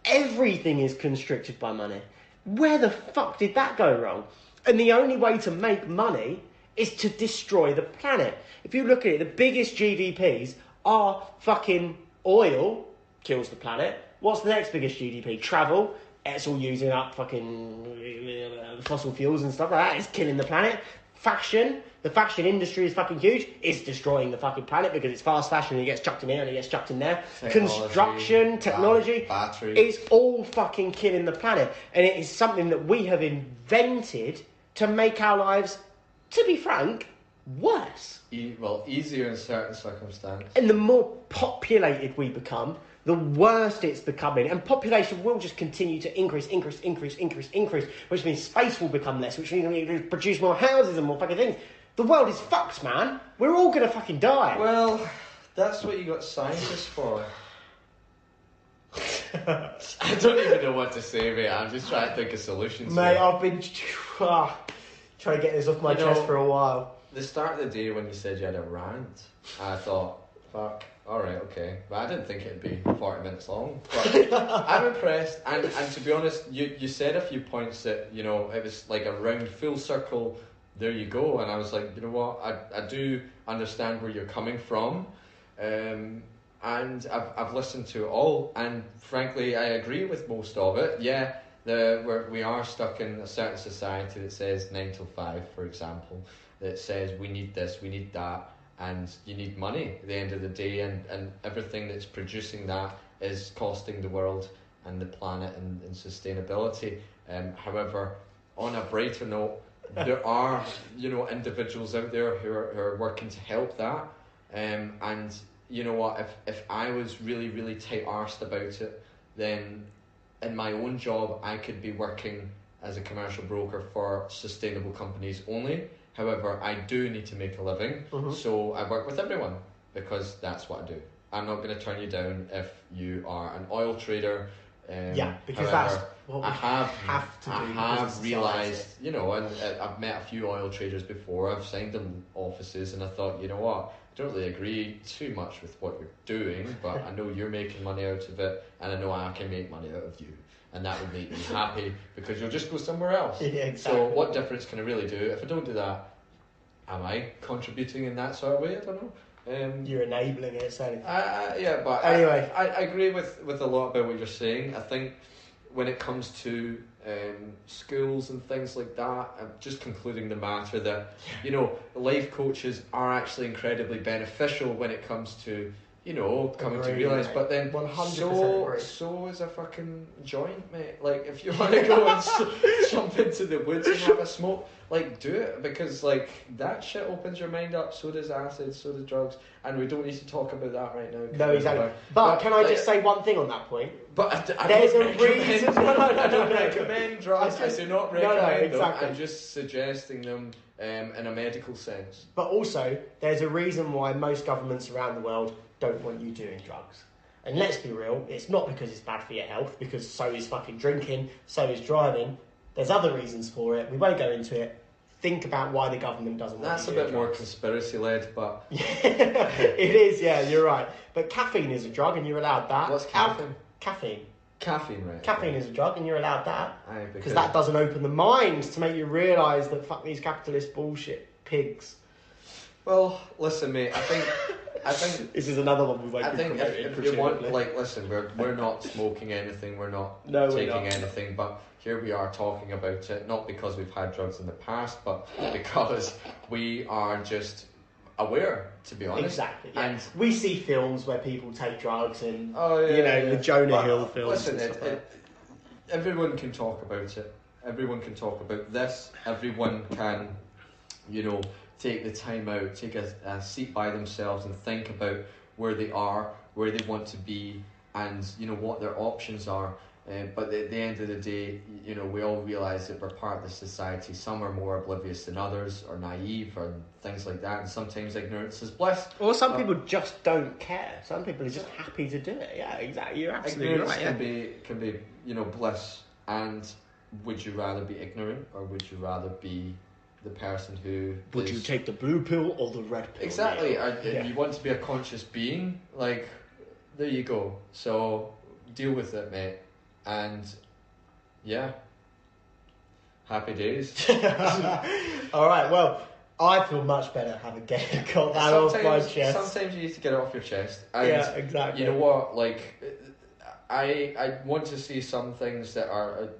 everything is constricted by money. Where the fuck did that go wrong? And the only way to make money is to destroy the planet. If you look at it, the biggest GDPs are fucking oil, kills the planet. What's the next biggest GDP? Travel. It's all using up fucking fossil fuels and stuff like that. It's killing the planet. Fashion, the fashion industry is fucking huge. It's destroying the fucking planet because it's fast fashion and it gets chucked in here and it gets chucked in there. Construction, technology, batteries. It's all fucking killing the planet. And it is something that we have invented to make our lives, to be frank, worse. Easier in certain circumstances. And the more populated we become, the worse it's becoming. And population will just continue to increase, which means space will become less, which means we need to produce more houses and more fucking things. The world is fucked, man. We're all going to fucking die. Well, that's what you got scientists for. I don't even know what to say, mate. I'm just trying to think of solutions. Mate, I've been trying to get this off my chest for a while. The start of the day when you said you had a rant, I thought, fuck, alright, okay. But I didn't think it'd be 40 minutes long. But I'm impressed. And to be honest, you said a few points that, you know, it was like a round, full circle, there you go. And I was like, you know what, I do understand where you're coming from. And I've listened to it all. And frankly, I agree with most of it. Yeah, we are stuck in a certain society that says 9 till 5, for example. That says we need this, we need that, and you need money at the end of the day, and everything that's producing that is costing the world and the planet and sustainability. However, on a brighter note, there are, you know, individuals out there who are working to help that. And you know what, if I was really, really tight-arsed about it, then in my own job I could be working as a commercial broker for sustainable companies only. However, I do need to make a living, so I work with everyone because that's what I do. I'm not going to turn you down if you are an oil trader. Because however, that's what we I have to do. I have realised, you know, and I've met a few oil traders before. I've signed them offices, and I thought, you know what, I don't really agree too much with what you're doing, but I know you're making money out of it, and I know I can make money out of you. And that would make me happy because you'll just go somewhere else. Yeah, exactly. So what difference can I really do? If I don't do that, am I contributing in that sort of way? I don't know. You're enabling it, so... yeah, but anyway. I agree with a lot about what you're saying. I think when it comes to schools and things like that, I'm just concluding the matter that, you know, life coaches are actually incredibly beneficial when it comes to, you know, coming to realise, but then 100% so is a fucking joint, mate. Like, if you want to go and jump into the woods and have a smoke, like, do it, because, like, that shit opens your mind up. So does acid, so does drugs, and we don't need to talk about that right now. No, exactly. But can I just say one thing on that point? But there's a reason. I don't recommend drugs. I do not recommend them. exactly. I'm just suggesting them in a medical sense. But also, there's a reason why most governments around the world don't want you doing drugs. And let's be real, it's not because it's bad for your health, because so is fucking drinking, so is driving. There's other reasons for it. We won't go into it. Think about why the government doesn't want That's you a doing bit more drugs. conspiracy-led, but... It is, yeah, you're right. But caffeine is a drug and you're allowed that. What's caffeine? Caffeine. Caffeine, right. Caffeine is a drug and you're allowed that. Because that doesn't open the mind to make you realise that fuck these capitalist bullshit pigs. Well, listen, mate, I think this is another one we won't I be think promoting. if you want, like, listen, we're not smoking anything, we're not taking anything, but here we are talking about it, not because we've had drugs in the past, but because we are just aware, to be honest. Exactly. Yeah. And we see films where people take drugs and the Jonah Hill films. Listen, everyone can talk about it. Everyone can talk about this. Everyone can, you know, take the time out, take a seat by themselves and think about where they are, where they want to be, and, you know, what their options are. But at the end of the day, you know, we all realise that we're part of the society. Some are more oblivious than others, or naive, or things like that. And sometimes ignorance is bliss. Or some people just don't care. Some people are just happy to do it. Yeah, exactly. You're absolutely ignorance right. Can be, you know, bliss. And would you rather be ignorant, or would you rather be the person who... Would you take the blue pill or the red pill? Exactly. You want to be a conscious being, like, there you go. So deal with it, mate. And yeah, happy days. All right, well, I feel much better having got that off my chest. Sometimes you need to get it off your chest. And yeah, exactly. You know what, like, I want to see some things that are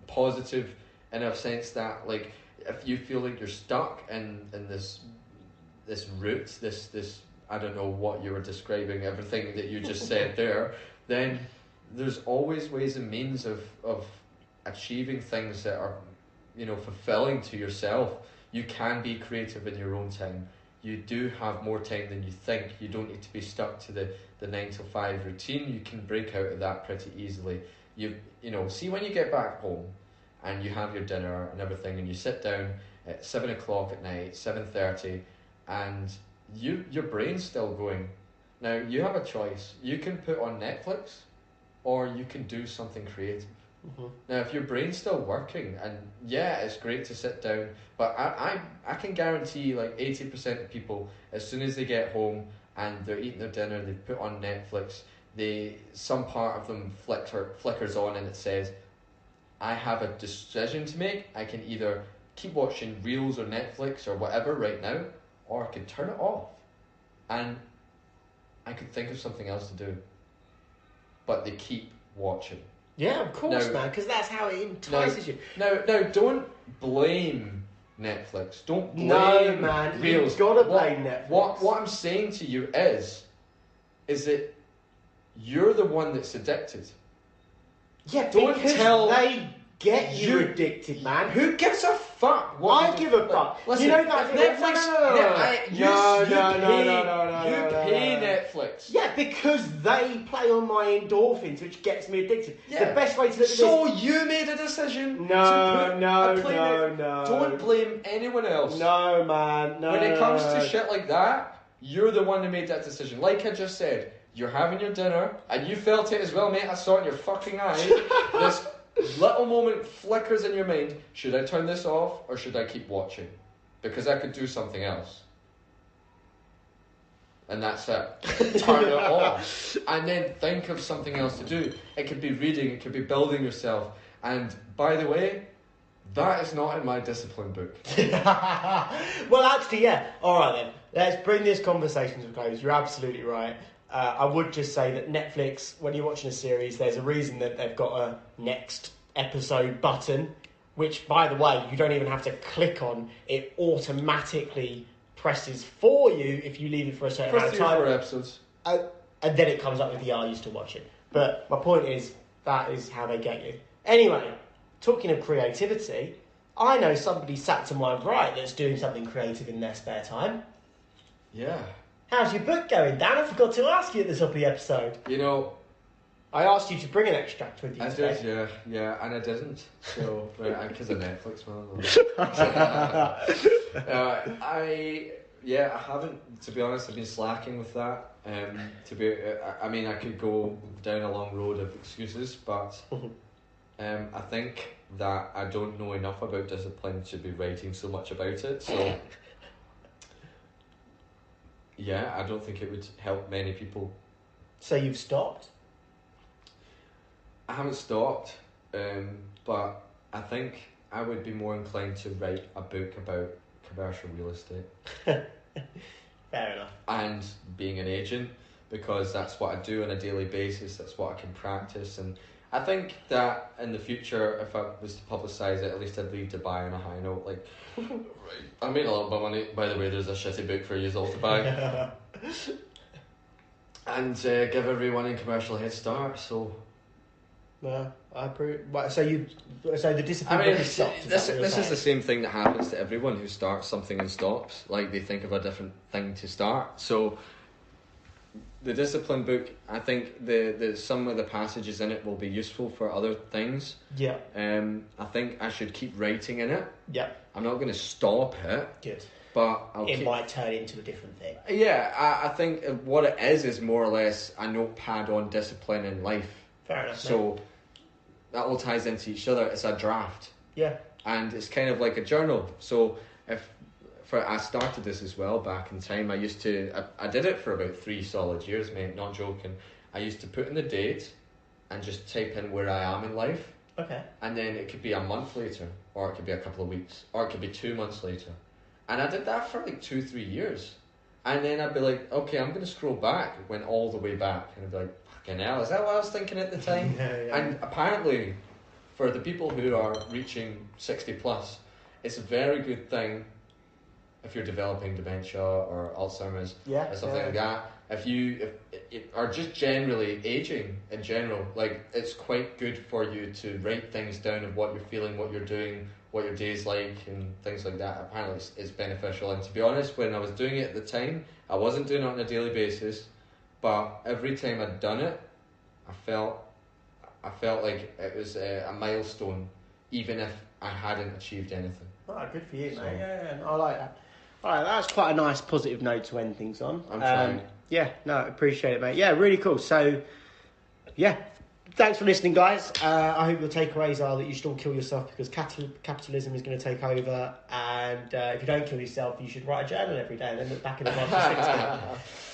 positive, in a sense that, like, if you feel like you're stuck in this route, this I don't know what you were describing, everything that you just said there, then there's always ways and means of achieving things that are, fulfilling to yourself. You can be creative in your own time. You do have more time than you think. You don't need to be stuck to the 9 to 5 routine. You can break out of that pretty easily. See when you get back home and you have your dinner and everything, and you sit down at 7 o'clock at night, 7:30, and your brain's still going. Now you have a choice. You can put on Netflix, or you can do something creative. Mm-hmm. Now, if your brain's still working, and yeah, it's great to sit down, but I can guarantee like 80% of people, as soon as they get home and they're eating their dinner, they put on Netflix, some part of them flickers on and it says, I have a decision to make. I can either keep watching Reels or Netflix or whatever right now, or I could turn it off and I could think of something else to do. But they keep watching. Yeah, of course, man, because that's how it entices you. Now, don't blame Netflix. Don't blame man, Reels. You've got to blame Netflix. What I'm saying to you is that you're the one that's addicted. Yeah, don't because tell they get you addicted, man. Who gives a fuck? I give a fuck. Listen, you know that Netflix. You pay Netflix. Yeah, because they play on my endorphins, which gets me addicted. Yeah. The best way to look at this. So you made a decision. No. Don't blame anyone else. No, man. No. When it comes to shit like that, you're the one who made that decision. Like I just said, you're having your dinner, and you felt it as well, mate. I saw it in your fucking eye. This little moment flickers in your mind. Should I turn this off, or should I keep watching? Because I could do something else. And that's it. Turn it off. And then think of something else to do. It could be reading, it could be building yourself. And by the way, that is not in my discipline book. Well, actually, yeah. All right, then. Let's bring this conversation to a close. You're absolutely right. I would just say that Netflix, when you're watching a series, there's a reason that they've got a next episode button, which, by the way, you don't even have to click on. It automatically presses for you if you leave it for a certain amount of time. 4 episodes. And then it comes up with the are you still watching? But my point is, that is how they get you. Anyway, talking of creativity, I know somebody sat to my right that's doing something creative in their spare time. Yeah. How's your book going, Dan? I forgot to ask you at the top of the episode. I asked you to bring an extract with you today. I did, yeah, and I didn't. So, because of Netflix, man. I haven't. To be honest, I've been slacking with that. I could go down a long road of excuses, but I think that I don't know enough about discipline to be writing so much about it. So. Yeah, I don't think it would help many people. So you've stopped? I haven't stopped, but I think I would be more inclined to write a book about commercial real estate. Fair enough. And being an agent, because that's what I do on a daily basis, that's what I can practice, and I think that in the future, if I was to publicise it, at least I'd leave Dubai on a high note. Like, right, I made a lot of money. By the way, there's a shitty book for you all to buy. And give everyone in commercial a head start. So, no, I approve. So the discipline book is stopped. This is the same thing that happens to everyone who starts something and stops. Like, they think of a different thing to start. So. The discipline book, I think the some of the passages in it will be useful for other things. Yeah. I think I should keep writing in it. Yeah. I'm not going to stop it. Good. But it might turn into a different thing. Yeah, I think what it is more or less a notepad on discipline in life. Fair enough. So mate. That all ties into each other. It's a draft. Yeah. And it's kind of like a journal. So I started this as well back in time. I did it for about 3 solid years, mate, not joking. I used to put in the date and just type in where I am in life. Okay. And then it could be a month later, or it could be a couple of weeks, or it could be 2 months later. And I did that for like 2-3 years. And then I'd be like, okay, I'm going to scroll back. It went all the way back. And I'd be like, fucking hell, is that what I was thinking at the time? Yeah. And apparently, for the people who are reaching 60 plus, it's a very good thing if you're developing dementia or Alzheimer's or something like that. Or just generally aging in general, like it's quite good for you to write things down of what you're feeling, what you're doing, what your day's like, and things like that. Apparently, it's beneficial. And to be honest, when I was doing it at the time, I wasn't doing it on a daily basis, but every time I'd done it, I felt like it was a milestone, even if I hadn't achieved anything. Oh, good for you, mate. Yeah, I like that. All right, that's quite a nice positive note to end things on. I'm trying. Yeah, no, appreciate it, mate. Yeah, really cool. So, yeah, thanks for listening, guys. I hope your takeaways are that you should all kill yourself because capitalism is going to take over. And if you don't kill yourself, you should write a journal every day and then look back in the box again.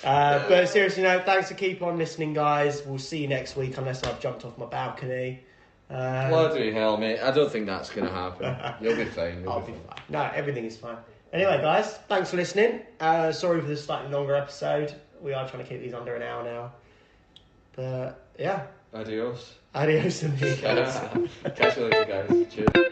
But seriously, no, thanks for keep on listening, guys. We'll see you next week unless I've jumped off my balcony. Bloody hell, mate. I don't think that's going to happen. You'll be fine. I'll be fine. No, everything is fine. Anyway, guys, thanks for listening. Sorry for this slightly longer episode. We are trying to keep these under an hour now. But, yeah. Adios. Adios, amigos. Catch you later, guys. Cheers.